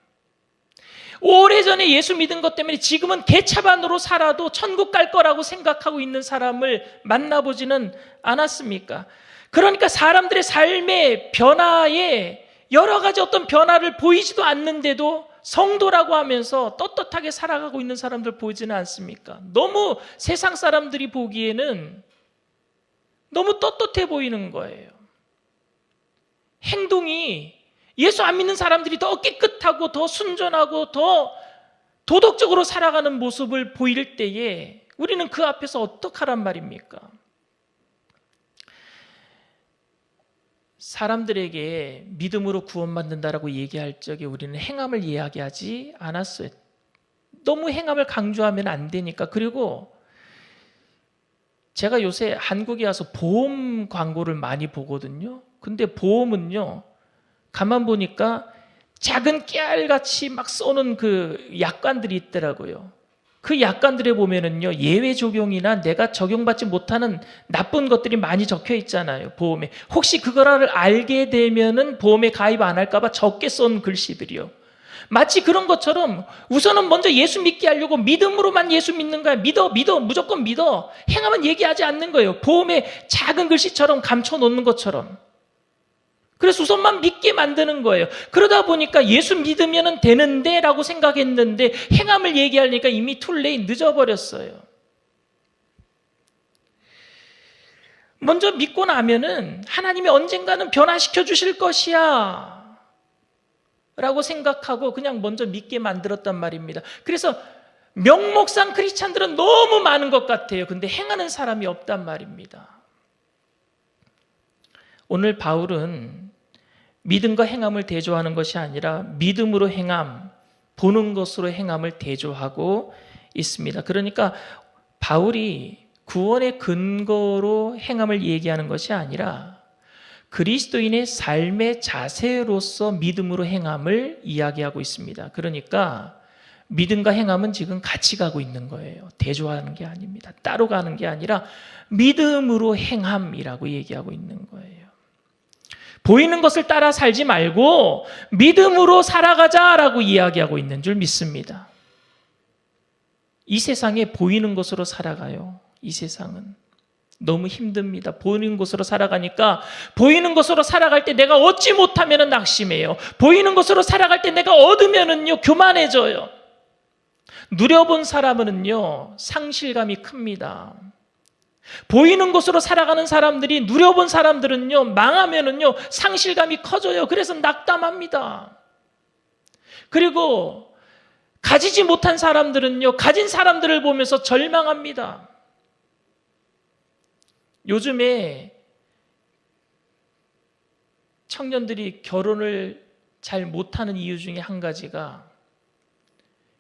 S5: 오래전에 예수 믿은 것 때문에 지금은 개차반으로 살아도 천국 갈 거라고 생각하고 있는 사람을 만나보지는 않았습니까? 그러니까 사람들의 삶의 변화에 여러 가지 어떤 변화를 보이지도 않는데도 성도라고 하면서 떳떳하게 살아가고 있는 사람들 보이지는 않습니까? 너무 세상 사람들이 보기에는 너무 떳떳해 보이는 거예요. 행동이 예수 안 믿는 사람들이 더 깨끗하고 더 순전하고 더 도덕적으로 살아가는 모습을 보일 때에 우리는 그 앞에서 어떡하란 말입니까? 사람들에게 믿음으로 구원받는다라고 얘기할 적에 우리는 행함을 이야기하지 않았어요. 너무 행함을 강조하면 안 되니까. 그리고 제가 요새 한국에 와서 보험 광고를 많이 보거든요. 근데 보험은요, 가만 보니까 작은 깨알같이 막 쏘는 그 약관들이 있더라고요. 그 약관들에 보면은요, 예외 적용이나 내가 적용받지 못하는 나쁜 것들이 많이 적혀 있잖아요, 보험에. 혹시 그거를 알게 되면은 보험에 가입 안 할까봐 적게 쏜 글씨들이요. 마치 그런 것처럼 우선은 먼저 예수 믿게 하려고 믿음으로만 예수 믿는 거야. 믿어, 무조건 믿어. 행하면 얘기하지 않는 거예요. 보험에 작은 글씨처럼 감춰 놓는 것처럼. 그래서 우선만 믿게 만드는 거예요. 그러다 보니까 예수 믿으면 되는데 라고 생각했는데 행함을 얘기하니까 이미 툴레이 늦어버렸어요. 먼저 믿고 나면은 하나님이 언젠가는 변화시켜 주실 것이야 라고 생각하고 그냥 먼저 믿게 만들었단 말입니다. 그래서 명목상 크리스찬들은 너무 많은 것 같아요. 근데 행하는 사람이 없단 말입니다. 오늘 바울은 믿음과 행함을 대조하는 것이 아니라 믿음으로 행함, 보는 것으로 행함을 대조하고 있습니다. 그러니까 바울이 구원의 근거로 행함을 얘기하는 것이 아니라 그리스도인의 삶의 자세로서 믿음으로 행함을 이야기하고 있습니다. 그러니까 믿음과 행함은 지금 같이 가고 있는 거예요. 대조하는 게 아닙니다. 따로 가는 게 아니라 믿음으로 행함이라고 얘기하고 있는 거예요. 보이는 것을 따라 살지 말고 믿음으로 살아가자라고 이야기하고 있는 줄 믿습니다. 이 세상에 보이는 것으로 살아가요. 이 세상은 너무 힘듭니다. 보이는 것으로 살아가니까 보이는 것으로 살아갈 때 내가 얻지 못하면 낙심해요. 보이는 것으로 살아갈 때 내가 얻으면은요 교만해져요. 누려본 사람은요 상실감이 큽니다. 보이는 것으로 살아가는 사람들이 누려본 사람들은요 망하면은요 상실감이 커져요. 그래서 낙담합니다. 그리고 가지지 못한 사람들은요 가진 사람들을 보면서 절망합니다. 요즘에 청년들이 결혼을 잘 못하는 이유 중에 한 가지가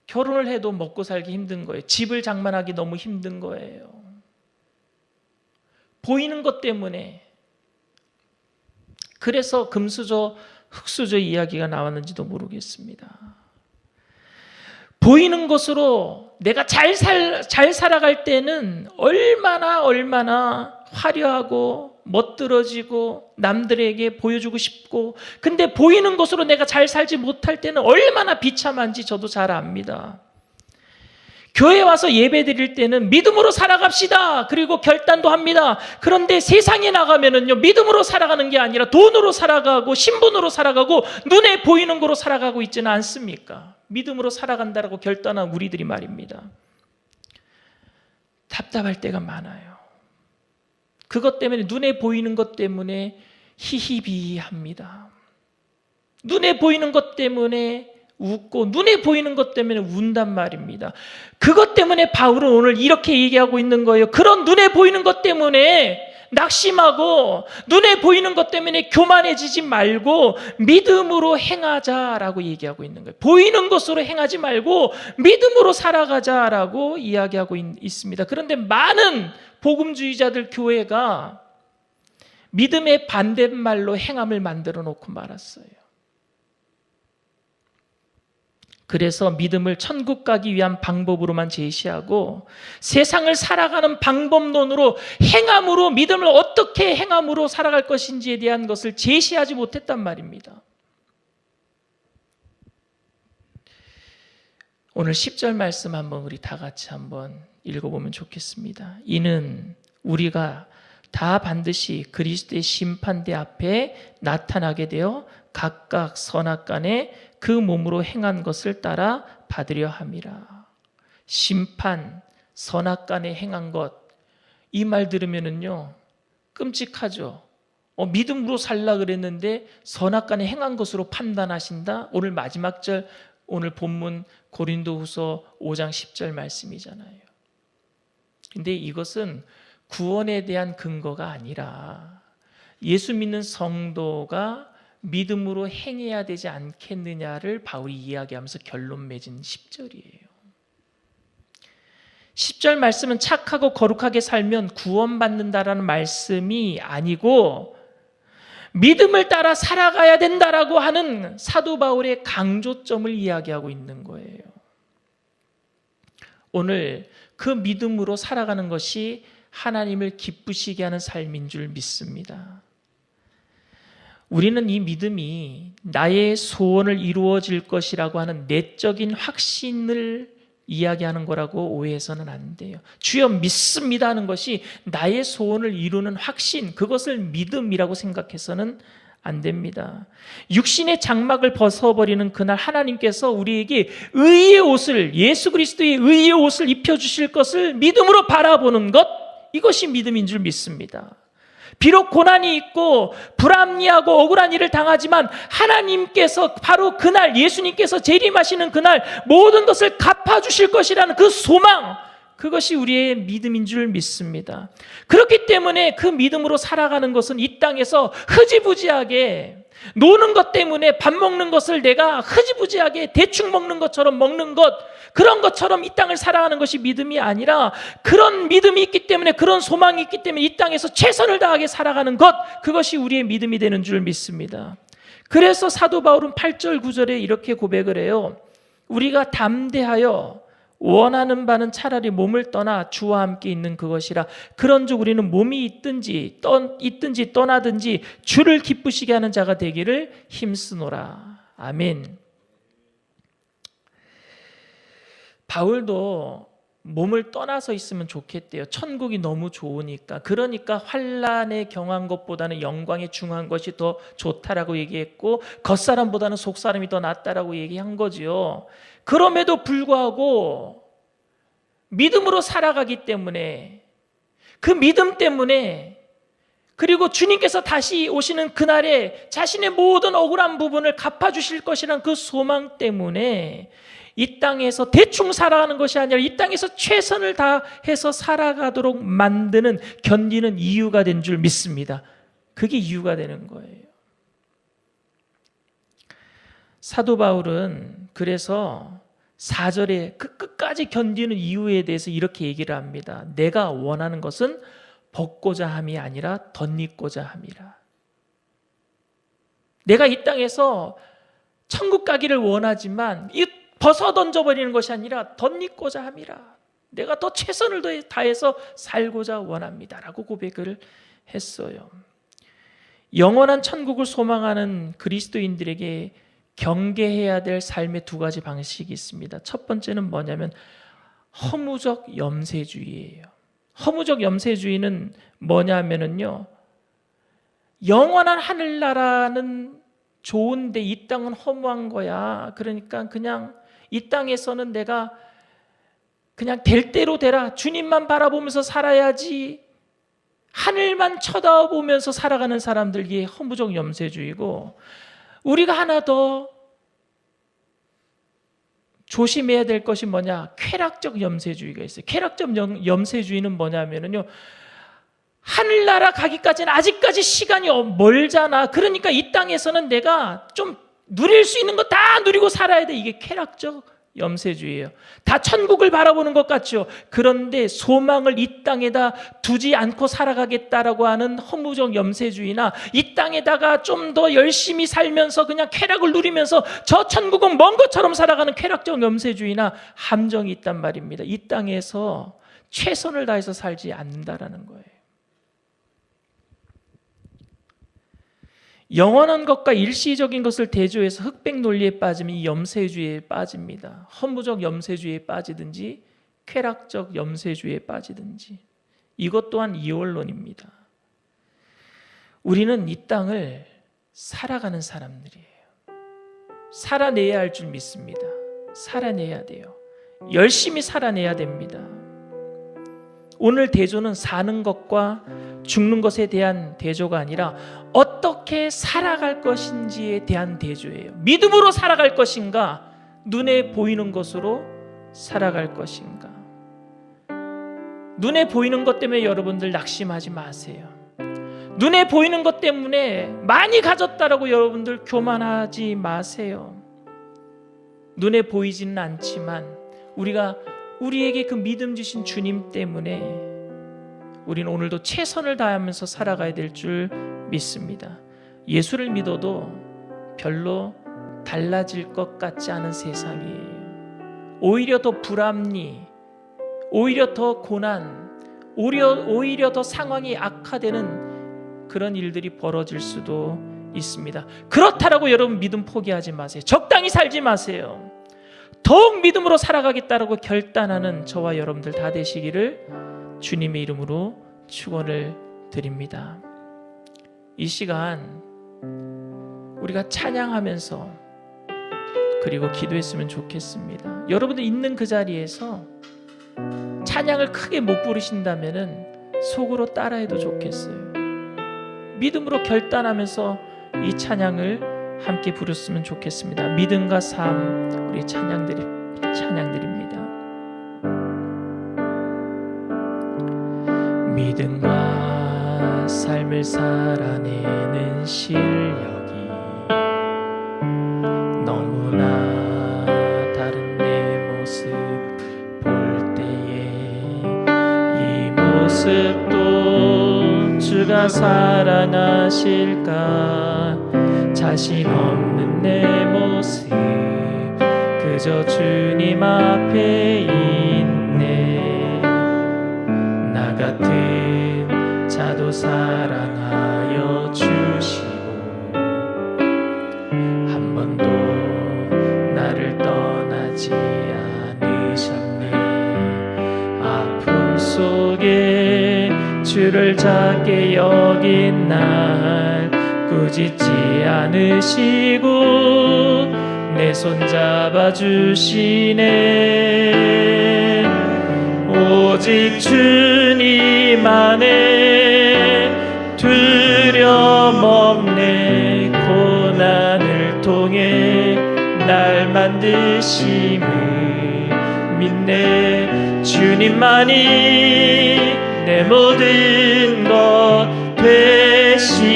S5: 결혼을 해도 먹고 살기 힘든 거예요. 집을 장만하기 너무 힘든 거예요. 보이는 것 때문에. 그래서 금수저, 흙수저 이야기가 나왔는지도 모르겠습니다. 보이는 것으로 내가 잘 살아갈 때는 얼마나 화려하고 멋들어지고 남들에게 보여주고 싶고, 근데 보이는 것으로 내가 잘 살지 못할 때는 얼마나 비참한지 저도 잘 압니다. 교회 와서 예배 드릴 때는 믿음으로 살아갑시다. 그리고 결단도 합니다. 그런데 세상에 나가면은요, 믿음으로 살아가는 게 아니라 돈으로 살아가고 신분으로 살아가고 눈에 보이는 거로 살아가고 있지는 않습니까? 믿음으로 살아간다라고 결단한 우리들이 말입니다. 답답할 때가 많아요. 그것 때문에, 눈에 보이는 것 때문에 희희비합니다. 눈에 보이는 것 때문에 웃고 눈에 보이는 것 때문에 운단 말입니다. 그것 때문에 바울은 오늘 이렇게 얘기하고 있는 거예요. 그런 눈에 보이는 것 때문에 낙심하고 눈에 보이는 것 때문에 교만해지지 말고 믿음으로 행하자라고 얘기하고 있는 거예요. 보이는 것으로 행하지 말고 믿음으로 살아가자라고 이야기하고 있습니다. 그런데 많은 복음주의자들 교회가 믿음의 반대말로 행함을 만들어 놓고 말았어요. 그래서 믿음을 천국 가기 위한 방법으로만 제시하고 세상을 살아가는 방법론으로 행함으로, 믿음을 어떻게 행함으로 살아갈 것인지에 대한 것을 제시하지 못했단 말입니다. 오늘 10절 말씀 한번 우리 다 같이 한번 읽어보면 좋겠습니다. 이는 우리가 다 반드시 그리스도의 심판대 앞에 나타나게 되어 각각 선악간에 그 몸으로 행한 것을 따라 받으려 함이라. 심판, 선악간에 행한 것, 이 말 들으면은요 끔찍하죠. 믿음으로 살라 그랬는데 선악간에 행한 것으로 판단하신다. 오늘 마지막 절, 오늘 본문 고린도후서 5장 10절 말씀이잖아요. 근데 이것은 구원에 대한 근거가 아니라 예수 믿는 성도가 믿음으로 행해야 되지 않겠느냐를 바울이 이야기하면서 결론 맺은 10절이에요. 10절 말씀은 착하고 거룩하게 살면 구원받는다라는 말씀이 아니고 믿음을 따라 살아가야 된다라고 하는 사도 바울의 강조점을 이야기하고 있는 거예요. 오늘 그 믿음으로 살아가는 것이 하나님을 기쁘시게 하는 삶인 줄 믿습니다. 우리는 이 믿음이 나의 소원을 이루어질 것이라고 하는 내적인 확신을 이야기하는 거라고 오해해서는 안 돼요. 주여 믿습니다 하는 것이 나의 소원을 이루는 확신, 그것을 믿음이라고 생각해서는 안 됩니다. 육신의 장막을 벗어버리는 그날 하나님께서 우리에게 의의 옷을, 예수 그리스도의 의의 옷을 입혀주실 것을 믿음으로 바라보는 것, 이것이 믿음인 줄 믿습니다. 비록 고난이 있고 불합리하고 억울한 일을 당하지만 하나님께서 바로 그날, 예수님께서 재림하시는 그날 모든 것을 갚아주실 것이라는 그 소망, 그것이 우리의 믿음인 줄 믿습니다. 그렇기 때문에 그 믿음으로 살아가는 것은 이 땅에서 흐지부지하게 노는 것 때문에 밥 먹는 것을 내가 흐지부지하게 대충 먹는 것처럼 먹는 것, 그런 것처럼 이 땅을 살아가는 것이 믿음이 아니라 그런 믿음이 있기 때문에, 그런 소망이 있기 때문에 이 땅에서 최선을 다하게 살아가는 것, 그것이 우리의 믿음이 되는 줄 믿습니다. 그래서 사도 바울은 8절 9절에 이렇게 고백을 해요. 우리가 담대하여 원하는 바는 차라리 몸을 떠나 주와 함께 있는 그것이라. 그런즉 우리는 몸이 있든지 떠나든지 주를 기쁘시게 하는 자가 되기를 힘쓰노라. 아멘. 바울도 몸을 떠나서 있으면 좋겠대요. 천국이 너무 좋으니까. 그러니까 환난에 경한 것보다는 영광에 중한 것이 더 좋다라고 얘기했고, 겉사람보다는 속사람이 더 낫다라고 얘기한 거죠. 그럼에도 불구하고 믿음으로 살아가기 때문에, 그 믿음 때문에, 그리고 주님께서 다시 오시는 그날에 자신의 모든 억울한 부분을 갚아주실 것이라는 그 소망 때문에 이 땅에서 대충 살아가는 것이 아니라 이 땅에서 최선을 다해서 살아가도록 만드는, 견디는 이유가 된 줄 믿습니다. 그게 이유가 되는 거예요. 사도 바울은 그래서 4절에 그 끝까지 견디는 이유에 대해서 이렇게 얘기를 합니다. 내가 원하는 것은 벗고자 함이 아니라 덧입고자 함이라. 내가 이 땅에서 천국 가기를 원하지만 이 벗어 던져버리는 것이 아니라 덧입고자 함이라. 내가 더 최선을 다해서 살고자 원합니다 라고 고백을 했어요. 영원한 천국을 소망하는 그리스도인들에게 경계해야 될 삶의 두 가지 방식이 있습니다. 첫 번째는 뭐냐면 허무적 염세주의예요. 허무적 염세주의는 뭐냐면요, 영원한 하늘나라는 좋은데 이 땅은 허무한 거야. 그러니까 그냥 이 땅에서는 내가 그냥 될 대로 되라, 주님만 바라보면서 살아야지, 하늘만 쳐다보면서 살아가는 사람들이 허무적 염세주의고, 우리가 하나 더 조심해야 될 것이 뭐냐, 쾌락적 염세주의가 있어요. 쾌락적 염세주의는 뭐냐면요, 하늘나라 가기까지는 아직까지 시간이 멀잖아. 그러니까 이 땅에서는 내가 좀 누릴 수 있는 거 다 누리고 살아야 돼. 이게 쾌락적 염세주의예요. 다 천국을 바라보는 것 같죠. 그런데 소망을 이 땅에다 두지 않고 살아가겠다라고 하는 허무적 염세주의나, 이 땅에다가 좀 더 열심히 살면서 그냥 쾌락을 누리면서 저 천국은 먼 것처럼 살아가는 쾌락적 염세주의나 함정이 있단 말입니다. 이 땅에서 최선을 다해서 살지 않는다라는 거예요. 영원한 것과 일시적인 것을 대조해서 흑백 논리에 빠지면 이 염세주의에 빠집니다. 허무적 염세주의에 빠지든지 쾌락적 염세주의에 빠지든지. 이것 또한 이원론입니다. 우리는 이 땅을 살아가는 사람들이에요. 살아내야 할 줄 믿습니다. 살아내야 돼요. 열심히 살아내야 됩니다. 오늘 대조는 사는 것과 죽는 것에 대한 대조가 아니라 어떻게 살아갈 것인지에 대한 대조예요. 믿음으로 살아갈 것인가, 눈에 보이는 것으로 살아갈 것인가. 눈에 보이는 것 때문에 여러분들 낙심하지 마세요. 눈에 보이는 것 때문에 많이 가졌다라고 여러분들 교만하지 마세요. 눈에 보이지는 않지만 우리가 우리에게 그 믿음 주신 주님 때문에 우리는 오늘도 최선을 다하면서 살아가야 될 줄 믿습니다. 예수를 믿어도 별로 달라질 것 같지 않은 세상이에요. 오히려 더 불합리, 오히려 더 고난, 오히려 더 상황이 악화되는 그런 일들이 벌어질 수도 있습니다. 그렇다라고 여러분 믿음 포기하지 마세요. 적당히 살지 마세요. 더욱 믿음으로 살아가겠다라고 결단하는 저와 여러분들 다 되시기를 주님의 이름으로 축원을 드립니다. 이 시간 우리가 찬양하면서 그리고 기도했으면 좋겠습니다. 여러분들 있는 그 자리에서 찬양을 크게 못 부르신다면은 속으로 따라해도 좋겠어요. 믿음으로 결단하면서 이 찬양을 함께 부르셨으면 좋겠습니다. 믿음과 삶 우리 찬양드립니다. 믿음과 삶을 살아내는 실력이 너무나 다른 내 모습 볼 때에 이 모습도 주가 사랑하실까 자신 없는 내 모습 그저 주님 앞에 있네 나 같은 자도 사랑하여 주시고 한 번도 나를 떠나지 않으셨네 아픔 속에 주를 작게 여긴 날 꾸짖지 않으시고 내 손 잡아주시네 오직 주님 안에 두려움 없네 고난을 통해 날 만드심을 믿네 주님만이 내 모든 것 되시네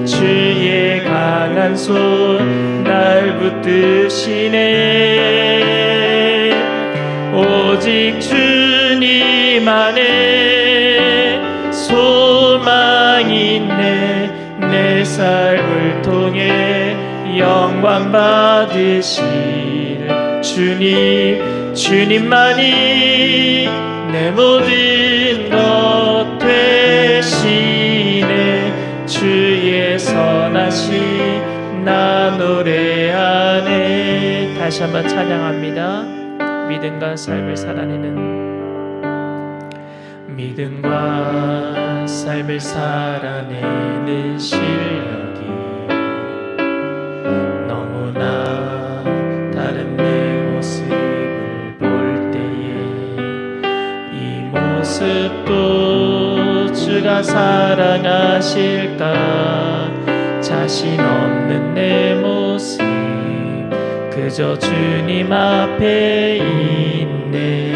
S5: 주의 강한 손 날 붙드시네 오직 주님 안에 소망이 있네 내 삶을 통해 영광 받으실 주님만이 내 모든 것 되시네 주의 선하심 나 노래하네 다시 한번 찬양합니다. 믿음과 삶을 살아내는 실력이 너무나 다른 내 모습을 볼 때에 이 모습도 주가 사랑하실까 자신 없는 내 모습 그저 주님 앞에 있네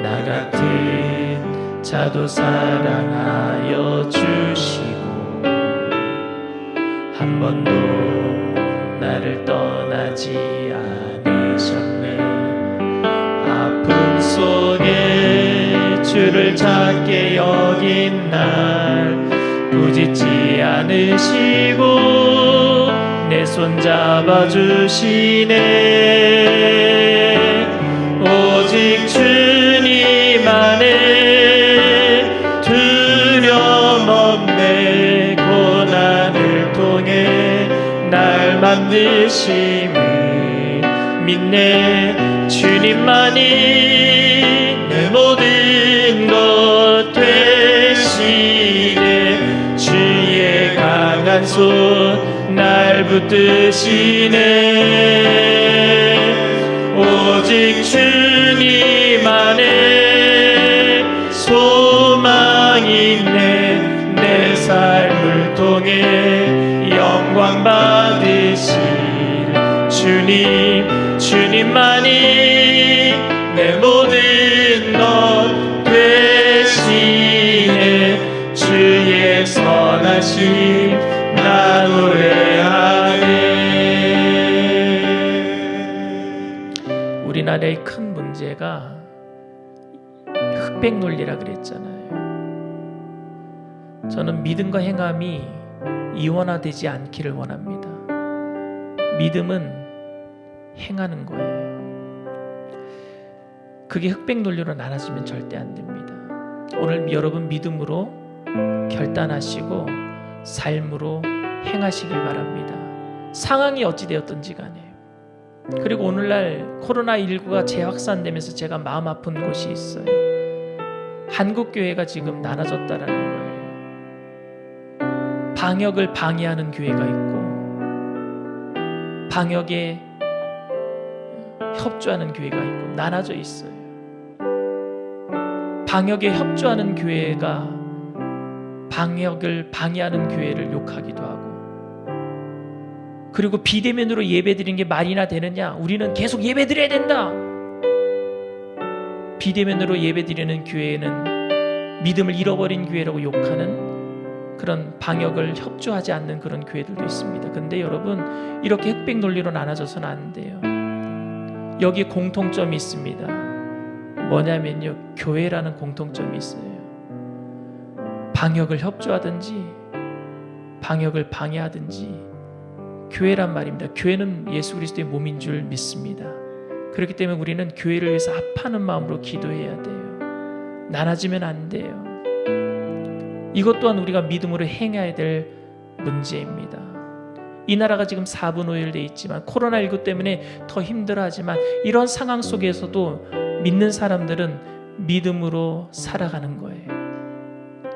S5: 나 같은 자도 사랑하여 주시고 한 번도 나를 떠나지 않으셨네 아픔 속에 주를 작게 여긴 날 꾸짖지 않으시고 내 손 잡아주시네 오직 주님 안에 두려움 없네 고난을 통해 날 만드심을 믿네 주님만이 내 모든 것 되시네 주의 강한 손 날 붙드시네 오직 주님 안에 소망이 있네 내 삶을 통해 영광 받으실 주님만이 내 모든 것 되시네 주의 선하심 나 노래하네 우리 우리나라의 큰 문제가 흑백 논리라 그랬잖아요. 저는 믿음과 행함이 이원화되지 않기를 원합니다. 믿음은 행하는 거예요. 그게 흑백 논리로 나눠지면 절대 안 됩니다. 오늘 여러분 믿음으로 결단하시고 삶으로 행하시길 바랍니다. 상황이 어찌 되었든지 간에. 그리고 오늘날 코로나19가 재확산되면서 제가 마음 아픈 곳이 있어요. 한국 교회가 지금 나눠졌다라는 거예요. 방역을 방해하는 교회가 있고 방역에 협조하는 교회가 있고 나눠져 있어요. 방역에 협조하는 교회가 방역을 방해하는 교회를 욕하기도 하고, 그리고 비대면으로 예배드리는 게 말이나 되느냐, 우리는 계속 예배드려야 된다. 비대면으로 예배드리는 교회는 믿음을 잃어버린 교회라고 욕하는 그런 방역을 협조하지 않는 그런 교회들도 있습니다. 근데 여러분, 이렇게 흑백 논리로 나눠져서는 안 돼요. 여기에 공통점이 있습니다. 뭐냐면요, 교회라는 공통점이 있어요. 방역을 협조하든지 방역을 방해하든지 교회란 말입니다. 교회는 예수 그리스도의 몸인 줄 믿습니다. 그렇기 때문에 우리는 교회를 위해서 합하는 마음으로 기도해야 돼요. 나눠지면 안 돼요. 이것 또한 우리가 믿음으로 행해야 될 문제입니다. 이 나라가 지금 4분오일돼 있지만 코로나19 때문에 더 힘들어하지만 이런 상황 속에서도 믿는 사람들은 믿음으로 살아가는 거예요.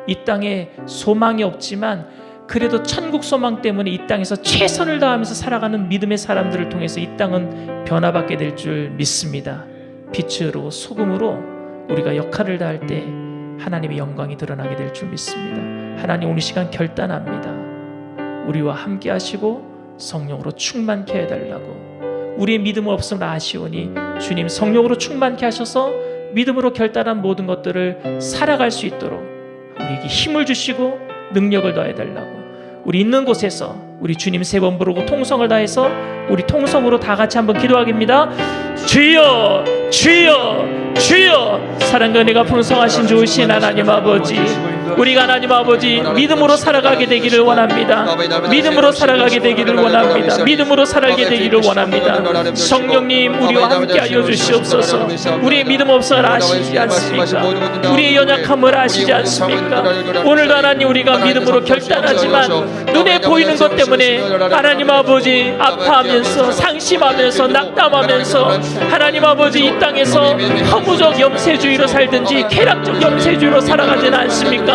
S5: 이 땅에 소망이 없지만 그래도 천국 소망 때문에 이 땅에서 최선을 다하면서 살아가는 믿음의 사람들을 통해서 이 땅은 변화받게 될 줄 믿습니다. 빛으로 소금으로 우리가 역할을 다할 때 하나님의 영광이 드러나게 될 줄 믿습니다. 하나님, 오늘 시간 결단합니다. 우리와 함께 하시고 성령으로 충만케 해달라고. 우리의 믿음은 없음을 아시오니 주님 성령으로 충만케 하셔서 믿음으로 결단한 모든 것들을 살아갈 수 있도록 우리에게 힘을 주시고 능력을 더해달라고. 우리 있는 곳에서 우리 주님 세 번 부르고 통성을 다해서 우리 통성으로 다 같이 한번 기도하겠습니다. 주여 주여 주여. 사랑과 은혜가 풍성하신 좋으신 하나님 아버지, 우리가 하나님 아버지 믿음으로 살아가게 되기를 원합니다. 믿음으로 살아가게 되기를 원합니다. 믿음으로 살아가게 되기를 원합니다. 성령님, 우리와 함께하여 주시옵소서. 우리의 믿음 없음을 아시지 않습니까? 우리의 연약함을 아시지 않습니까? 오늘도 하나님, 우리가 믿음으로 결단하지만 눈에 보이는 것 때문에 하나님 아버지 아파하면서 상심하면서 낙담하면서 하나님 아버지 이 땅에서 허무적 염세주의로 살든지 쾌락적 염세주의로 살아가지는 않습니까?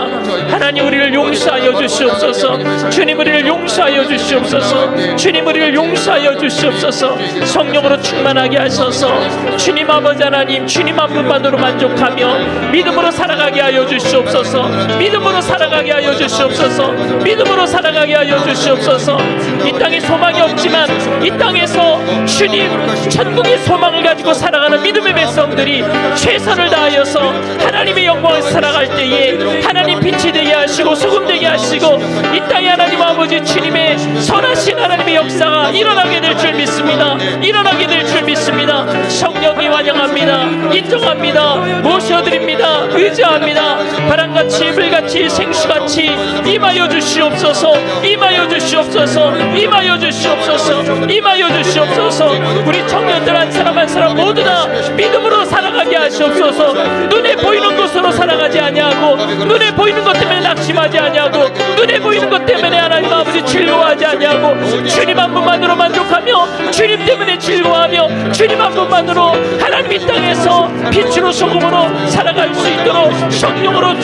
S5: 하나님, 우리를 용서하여 주시옵소서. 주님, 우리를 용서하여 주시옵소서. 주님, 우리를 용서하여 주시옵소서. 성령으로 충만하게 하셔서 주님 아버지 하나님, 주님 한 분만으로 만족하며 믿음으로 살아가게 하여 주시옵소서. 믿음으로 살아가게 하여 주시옵소서. 믿음으로 살아가게 하여 주시옵소서. 이 땅에 소망이 없지만 이 땅에서 주님 천국의 소망을 가지고 살아가는 믿음의 백성들이 최선을 다하여서 하나님의 영광을 살아갈 때에 하나님 빛이 되게 하시고 소금 되게 하시고 이 땅에 하나님 아버지 주님의 선하신 하나님의 역사가 일어나게 될 줄 믿습니다. 일어나게 될 줄 믿습니다. 성령님 환영합니다. 인정합니다. 모셔드립니다. 의지합니다. 바람같이 불같이 생수같이 임하여 주시옵소서. 임하여 주시옵소서. 임하여 주시옵소서. 임하여 주시옵소서. 우리 청년들 한 사람 한 사람 모두 다 믿음으로 살아가게 하시옵소서. 눈에 보이는 것으로 살아가지 아니하고 눈에 보이는 것 때문에 낙심하지 아니하고 눈에 보이는 것 때문에 하나님 아버지 즐거워하지 아니하고 주님 한 분만으로 만족하며 주님 때문에 즐거워하며 주님 한 분만으로 하나님 이 땅에서 빛으로 소금으로 살아갈 수 있도록 성령으로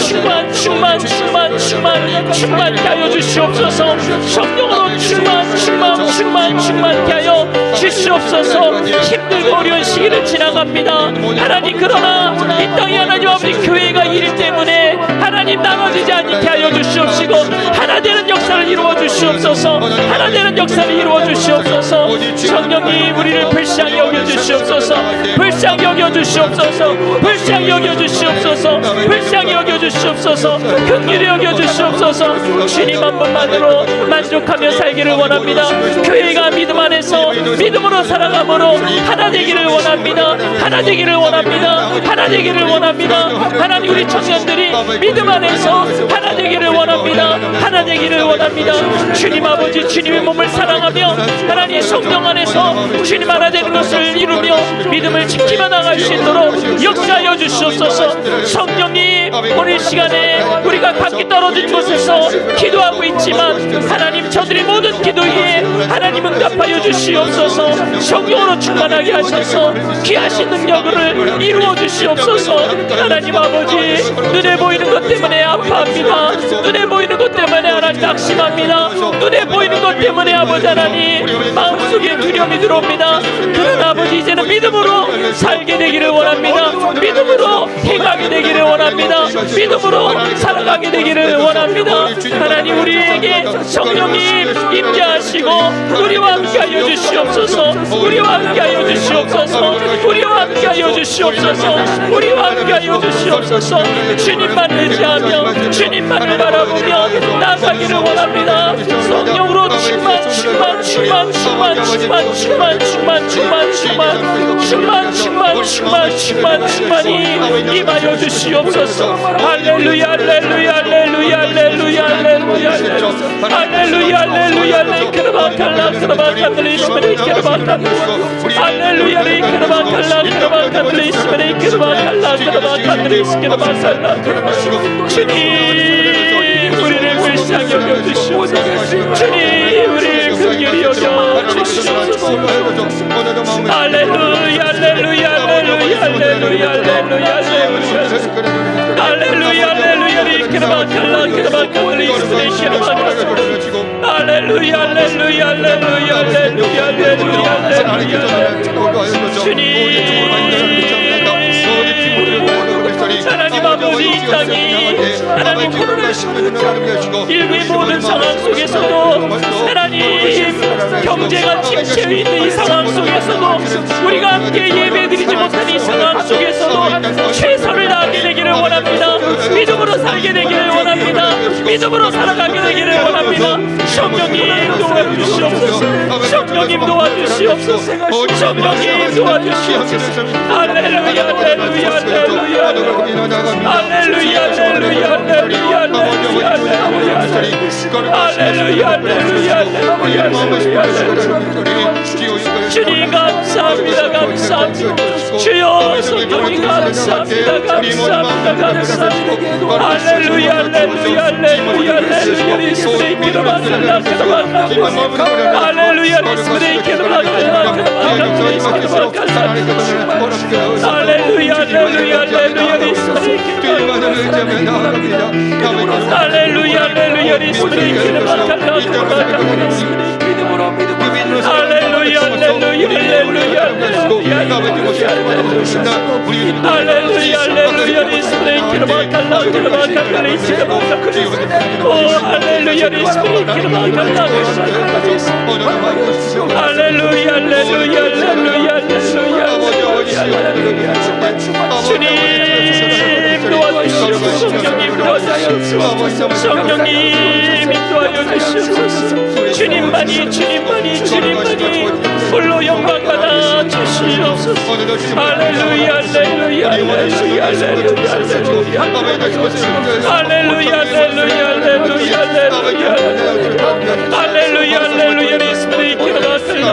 S5: 충만케 하여 주시옵소서. 성령으로 충만케 하여 주시옵소서. 힘들고 어려운 시기를 지나갑니다. 하나님, 그러나 이 땅에 하나님 아버지 교회가 일 때문에 하나님 나눠지지 않게 하여 주시옵시고 하나 되는 역사를 이루어 주시옵소서. 하나 되는 역사를 이루어 주시옵소서. 성령님, 우리를 불쌍히 여겨 주시옵소서. 불쌍히 여겨 주시옵소서. 불쌍히 여겨 주시옵소서. 불쌍히 여겨 주시옵소서. 긍휼히 여겨 주시옵소서. 주님 한 분만으로 만족하며 살기를 원합니다. 교회가 믿음 안에서 믿음 믿음으로 살아감으로 하나 되기를 원합니다. 하나 되기를 원합니다. 하나 되기를 원합니다. 하나님, 우리 청년들이 믿음 안에서 하나 되기를 원합니다. 하나 되기를 원합니다. 주님 아버지, 주님의 몸을 사랑하며 하나님의 성령 안에서 주님 하나 되는 것을 이루며 믿음을 지키며 나갈 수 있도록 역사하여 주시옵소서. 성령님, 오늘 시간에 우리가 각기 떨어진 곳에서 기도하고 있지만 하나님, 저들의 모든 기도에 하나님 응답하여 주시옵소서. 성령으로 충만하게 하셔서 귀하신 능력을 이루어 주시옵소서. 하나님 아버지, 눈에 보이는 것 때문에 아파합니다. 눈에 보이는 것 때문에 하나님 낙심합니다. 눈에 보이는 것 때문에 아버지 하나님 마음속에 두려움이 들어옵니다. 그러나 아버지, 이제는 믿음으로 살게 되기를 원합니다. 믿음으로 행하게 되기를 원합니다. 믿음으로 살아가게 되기를 원합니다. 하나님, 우리에게 성령님 임재하시고 우리와 함께하여 주시옵소서. 우리와 함께하여 주시옵소서. 우리와 함께하여 주시옵소서. 우리와 함께하여 주시옵소서. 주님만을 의지하며 주님만을 바라보며 나가기를 원합니다. 성령으로 충만이 임하여 주시옵소서. 할렐루야, 할렐루야, 할렐루야, 할렐루야, 할렐루야, 할렐루야, 할렐루야. 크르바칼라 크르바칼리 스메리 크르바칼라 할렐루야. 크르바칼라 크르바칼리 스메리 크르바칼라 크르바칼리 크르바칼라. 주님, 우리를 불쌍히 여겨 주시옵소서. 주님, 우리를 긍휼히 여겨 주시옵소서. 할렐루야, 할렐루야, 할렐루야, 할렐루야, 할렐루야, 할렐루야, 할렐루야. 크르바칼라 크르바칼리 스메리 크르바칼라 할렐루야, 할렐루야, 할렐루야, 할렐루야, 할렐루야. 주님, 하나님 아버지, 이 땅이 하나님 코로나19의 모든 상황 속에서도 하나님 경제가 침체해 있는 이 상황 속에서도 우리가 함께 예배드리지 못한 이 상황 속에서도 최선을 다하게 되기를 원합니다. 믿음으로 살게 되기를 원합니다. 믿음으로 살아가게 되기를 원합니다. 성령님 도와주시옵소서. 성령님 도와주시옵소서. 성령님 도와주시옵소서. 할렐루야, 할렐루야, 할렐루야, 할렐루야, 할렐루야, 할렐루야, 할렐루야, 할렐루야, 할렐루야, 할렐루야. 주님 감사합니다. 감사합니다. 주여, 성령님 감사합니다. 감사합니다. 감사합니다. 할렐루야, 할렐루야, 할렐루야, 할렐루야. 리스베이 기도받는다. 할렐루야, 리스베이 기도받는다. 할렐루야, 할렐루야, 할렐루야, 리스베이 기도받는다. 할렐루야, 할렐루야, 리스베이 기도받는다. 할렐루야, 할렐루야, 할렐루야, 할렐루야, 할렐루야, 리스베이 기도받는다. 오, 할렐루야, 리스베이 기도받는다. 할렐루야, 할렐루야, 할렐루야, 할렐루야. 주님 도와주시옵소서. 성령님 도와주시옵소서. 성령님 인도하여 주시옵소서. 주님만이 홀로 영광 받아 주시옵소서. 할렐루야, 할렐루야, 할렐루야, 할렐루야, 할렐루야, 할렐루야, 할렐루야, 할렐루야, 할렐루야. 리스베이 기도받는다.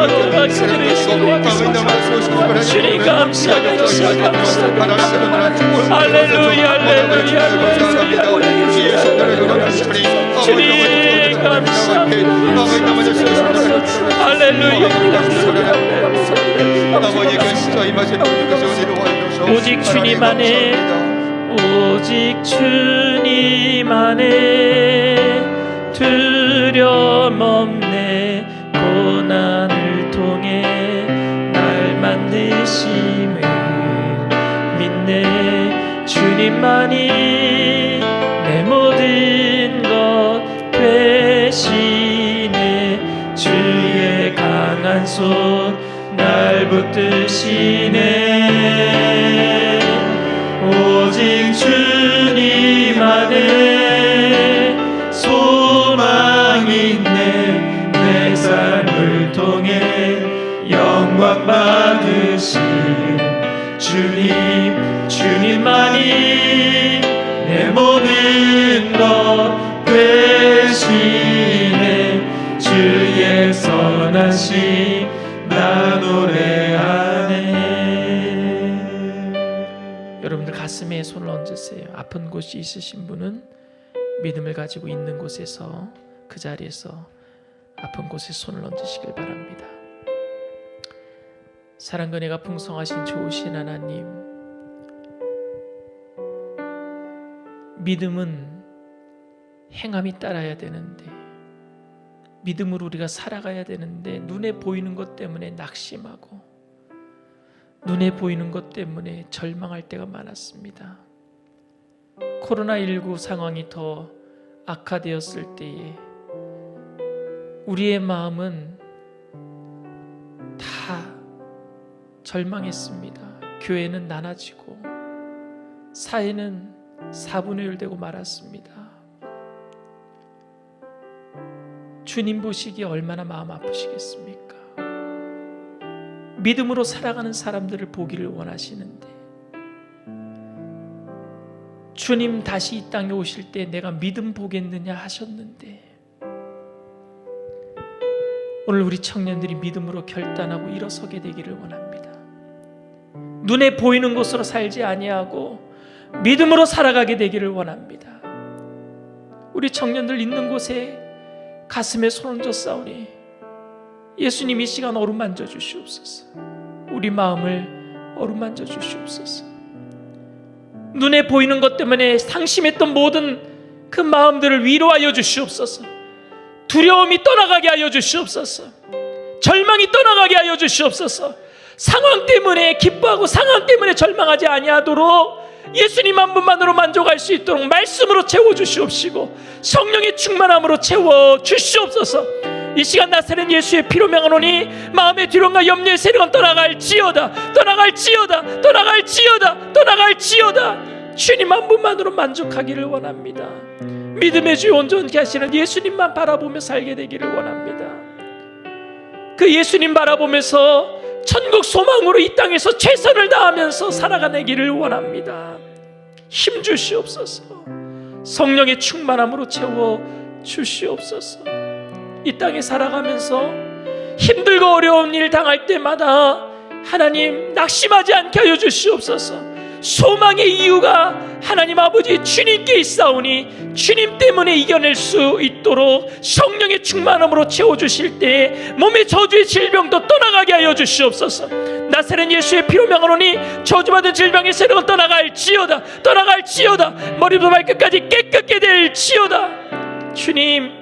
S5: 주님 감사합니다. 할렐루야, 할렐루야, 할렐루야. 주님 감사합니다. 할렐루야. 오직 주님 안에, 오직 주님 안에 두려움 없네. 고난을 통해 날 만드심을 믿네. 주님만이 내 모든 것 되시네. 주의 강한 손 날 붙드시네. 오직 주님 안에 소망이 있네. 내 삶을 통해 되시네. 주의 선하심 나 노래하네. 여러분들 가슴에 손을 얹으세요. 아픈 곳이 있으신 분은 믿음을 가지고 있는 곳에서, 그 자리에서 아픈 곳에 손을 얹으시길 바랍니다. 사랑과 은혜가 풍성하신 좋으신 하나님, 믿음은 행함이 따라야 되는데, 믿음으로 우리가 살아가야 되는데, 눈에 보이는 것 때문에 낙심하고 눈에 보이는 것 때문에 절망할 때가 많았습니다. 코로나19 상황이 더 악화되었을 때에 우리의 마음은 다 절망했습니다. 교회는 나눠지고 사회는 4분의 1 되고 말았습니다. 주님 보시기에 얼마나 마음 아프시겠습니까? 믿음으로 살아가는 사람들을 보기를 원하시는데, 주님 다시 이 땅에 오실 때 내가 믿음 보겠느냐 하셨는데, 오늘 우리 청년들이 믿음으로 결단하고 일어서게 되기를 원합니다. 눈에 보이는 것으로 살지 아니하고 믿음으로 살아가게 되기를 원합니다. 우리 청년들 있는 곳에 가슴에 손을 얹어 싸우니 예수님 이 시간 어루만져 주시옵소서. 우리 마음을 어루만져 주시옵소서. 눈에 보이는 것 때문에 상심했던 모든 그 마음들을 위로하여 주시옵소서. 두려움이 떠나가게 하여 주시옵소서. 절망이 떠나가게 하여 주시옵소서. 상황 때문에 기뻐하고 상황 때문에 절망하지 아니하도록 예수님 한 분만으로 만족할 수 있도록 말씀으로 채워 주시옵시고 성령의 충만함으로 채워 주시옵소서. 이 시간 나사렛 예수의 피로 명하노니 마음의 두려움과 염려의 세력은 떠나갈지어다. 떠나갈지어다. 떠나갈지어다. 떠나갈지어다. 주님 한 분만으로 만족하기를 원합니다. 믿음의 주 온전케 하시는 예수님만 바라보며 살게 되기를 원합니다. 그 예수님 바라보면서 천국 소망으로 이 땅에서 최선을 다하면서 살아가기를 원합니다. 힘 주시옵소서. 성령의 충만함으로 채워 주시옵소서. 이 땅에 살아가면서 힘들고 어려운 일 당할 때마다 하나님 낙심하지 않게 하여 주시옵소서. 소망의 이유가 하나님 아버지 주님께 있사오니 주님 때문에 이겨낼 수 있도록 성령의 충만함으로 채워주실 때 몸의 저주의 질병도 떠나가게 하여 주시옵소서. 나사렛 예수의 피로 명하노니 저주받은 질병의 세력은 떠나갈지어다. 떠나갈지어다. 머리부터 발끝까지 깨끗게 될지어다. 주님,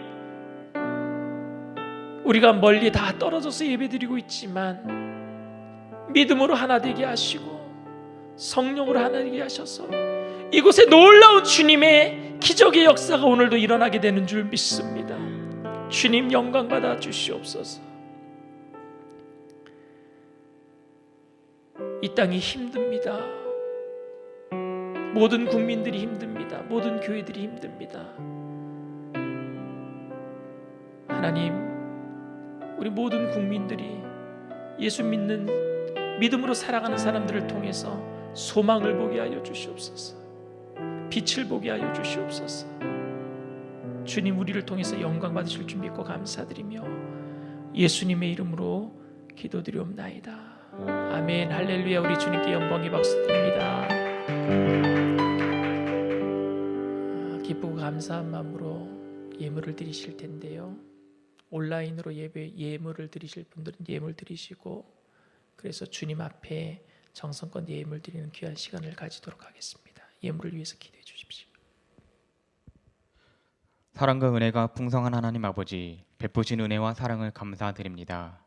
S5: 우리가 멀리 다 떨어져서 예배드리고 있지만 믿음으로 하나 되게 하시고 성령으로 하나 되게 하셔서 이곳에 놀라운 주님의 기적의 역사가 오늘도 일어나게 되는 줄 믿습니다. 주님 영광 받아 주시옵소서. 이 땅이 힘듭니다. 모든 국민들이 힘듭니다. 모든 교회들이 힘듭니다. 하나님, 우리 모든 국민들이 예수 믿는 믿음으로 살아가는 사람들을 통해서 소망을 보게 하여 주시옵소서. 빛을 보게 하여 주시옵소서. 주님, 우리를 통해서 영광 받으실 줄 믿고 감사드리며 예수님의 이름으로 기도드리옵나이다. 아멘. 할렐루야. 우리 주님께 영광의 박수 드립니다. 기쁘고 감사한 마음으로 예물을 드리실 텐데요, 온라인으로 예물을 드리실 분들은 예물 드리시고, 그래서 주님 앞에 정성껏 예물 드리는 귀한 시간을 가지도록 하겠습니다. 예물을 위해서 기도해 주십시오.
S3: 사랑과 은혜가 풍성한 하나님 아버지, 베푸신 은혜와 사랑을 감사드립니다.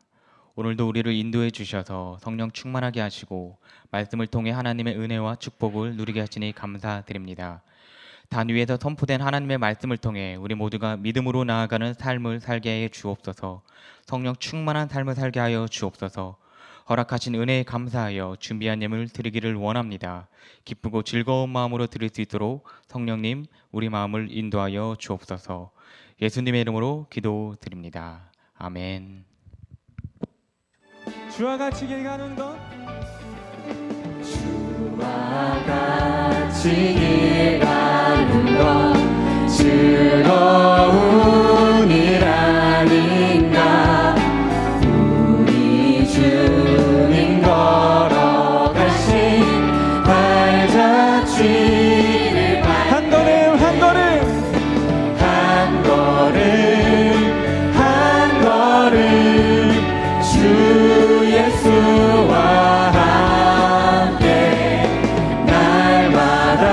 S3: 오늘도 우리를 인도해 주셔서 성령 충만하게 하시고 말씀을 통해 하나님의 은혜와 축복을 누리게 하시니 감사드립니다. 단 위에서 선포된 하나님의 말씀을 통해 우리 모두가 믿음으로 나아가는 삶을 살게 해 주옵소서. 성령 충만한 삶을 살게 하여 주옵소서. 허락하신 은혜에 감사하여 준비한 예물을 드리기를 원합니다. 기쁘고 즐거운 마음으로 드릴 수 있도록 성령님 우리 마음을 인도하여 주옵소서. 예수님의 이름으로 기도드립니다. 아멘.
S1: 주와 같이 길 가는 것,
S2: 주와 같이 길 가는 것 즐거운 일 아닌가. 우리 주님 걸어가신 발자취를
S1: 한 걸음 한 걸음
S2: 한 걸음 한 걸음 주 예수와 함께 날마다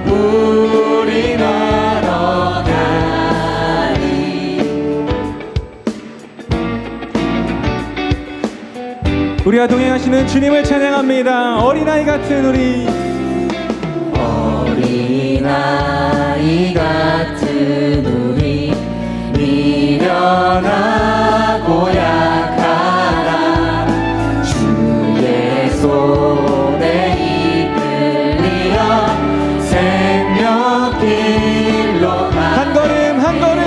S2: 우리 걸어가리.
S1: 우리와 동행하시는 주님을 찬양합니다. 어린아이 같은 우리
S2: 어린아이 같은 우리 미련하고 약하나 주의 손에 이끌려 생명길로
S1: 한 걸음 한 걸음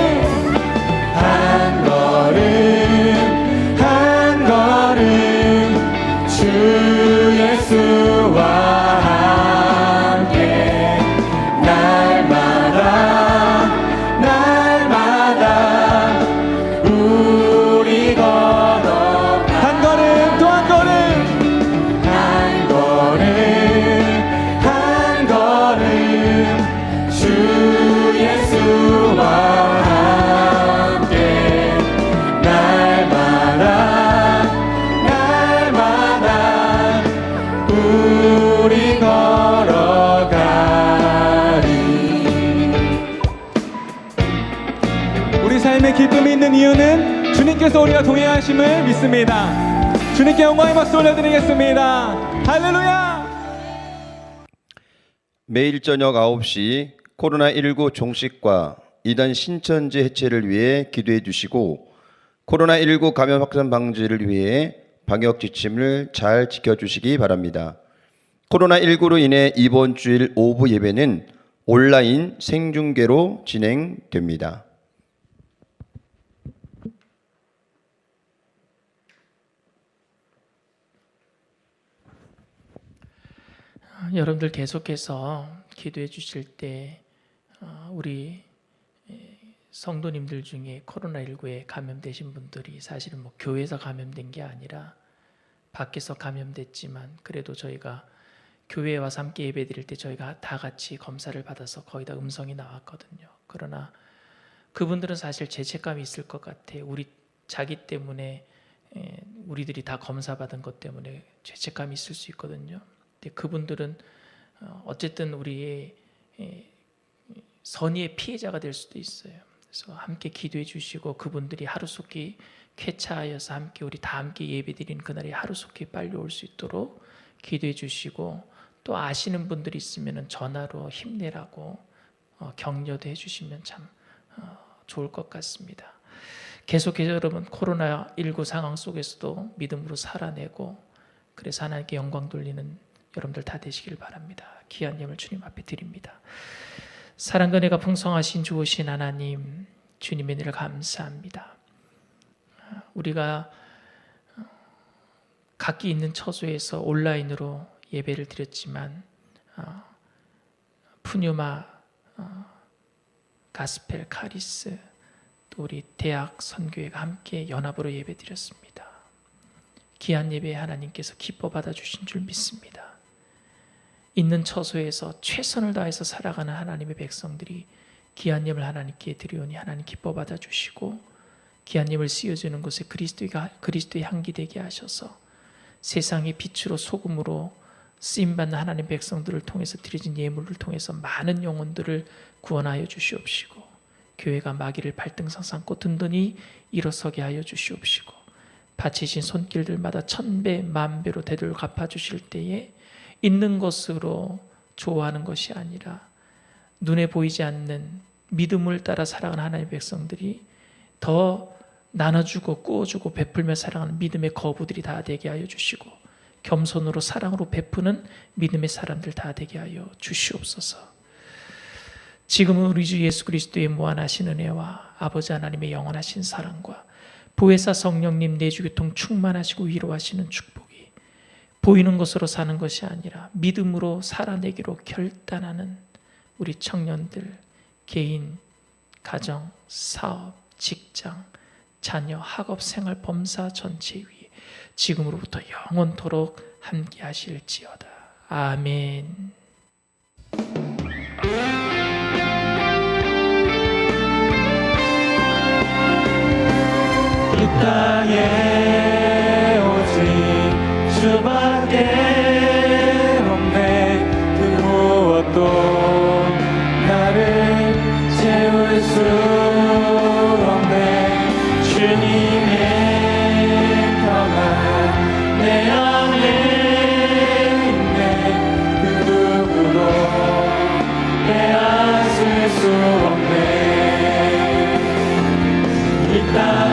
S2: 한 걸음 한 걸음 주 예수와 함께 날마다 우리 걸어가.
S1: 한 걸음 또 한 걸음
S2: 한 걸음 한 걸음 주 예수와 함께 날마다 우리 걸어가리.
S1: 우리 삶에 기쁨이 있는 이유는 주님께서 우리와 동행하심을 믿습니다. 주님께 영광의 박수 올려드리겠습니다. 할렐루야.
S4: 매일 저녁 9시 코로나19 종식과 이단 신천지 해체를 위해 기도해 주시고 코로나19 감염 확산 방지를 위해 방역 지침을 잘 지켜주시기 바랍니다. 코로나19로 인해 이번 주일 오후 예배는 온라인 생중계로 진행됩니다.
S5: 여러분들 계속해서 기도해 주실 때 우리 성도님들 중에 코로나19에 감염되신 분들이 사실은 뭐 교회에서 감염된 게 아니라 밖에서 감염됐지만 그래도 저희가 교회에 와서 함께 예배 드릴 때 저희가 다 같이 검사를 받아서 거의 다 음성이 나왔거든요. 그러나 그분들은 사실 죄책감이 있을 것 같아요. 우리 자기 때문에 우리들이 다 검사 받은 것 때문에 죄책감이 있을 수 있거든요. 근데 그분들은 어쨌든 우리의 선의의 피해자가 될 수도 있어요. 그래서 함께 기도해 주시고 그분들이 하루속히 쾌차하여서 함께 우리 다 함께 예배드리는 그날이 하루속히 빨리 올 수 있도록 기도해 주시고 또 아시는 분들이 있으면 전화로 힘내라고 격려도 해주시면 참 좋을 것 같습니다. 계속해서 여러분 코로나19 상황 속에서도 믿음으로 살아내고 그래서 하나님께 영광 돌리는 여러분들 다 되시길 바랍니다. 귀한 예물 주님 앞에 드립니다. 사랑과 은혜가 풍성하신 좋으신 하나님 주님의 은혜를 감사합니다. 우리가 각기 있는 처소에서 온라인으로 예배를 드렸지만 푸뉴마, 가스펠, 카리스 또 우리 대학 선교회가 함께 연합으로 예배 드렸습니다. 귀한 예배 하나님께서 기뻐 받아주신 줄 믿습니다. 있는 처소에서 최선을 다해서 살아가는 하나님의 백성들이 귀한 예물 하나님께 드리오니 하나님 기뻐 받아주시고 귀한 예물 씌워주는 곳에 그리스도의 향기 되게 하셔서 세상의 빛으로 소금으로 쓰임받는 하나님 백성들을 통해서 드려진 예물을 통해서 많은 영혼들을 구원하여 주시옵시고 교회가 마귀를 발등상 삼고 든든히 일어서게 하여 주시옵시고 바치신 손길들마다 1000배, 10,000배로 되돌려 갚아주실 때에 있는 것으로 좋아하는 것이 아니라 눈에 보이지 않는 믿음을 따라 살아가는 하나님의 백성들이 더 나눠주고 꾸어주고 베풀며 살아가는 믿음의 거부들이 다 되게 하여 주시고 겸손으로 사랑으로 베푸는 믿음의 사람들 다 되게 하여 주시옵소서. 지금은 우리 주 예수 그리스도의 무한하신 은혜와 아버지 하나님의 영원하신 사랑과 보혜사 성령님 내주교통 충만하시고 위로하시는 축복이 보이는 것으로 사는 것이 아니라 믿음으로 살아내기로 결단하는 우리 청년들, 개인, 가정, 사업, 직장, 자녀, 학업, 생활, 범사 전체 위에 지금으로부터 영원토록 함께 하실지어다. 아멘.
S2: 이 땅에 오직 주밖에 없네. 그 무엇도 나를 채울 수 없네. 주님의 평안 내 안에 있네. 그 누구도 빼앗을 수 없네. 이 땅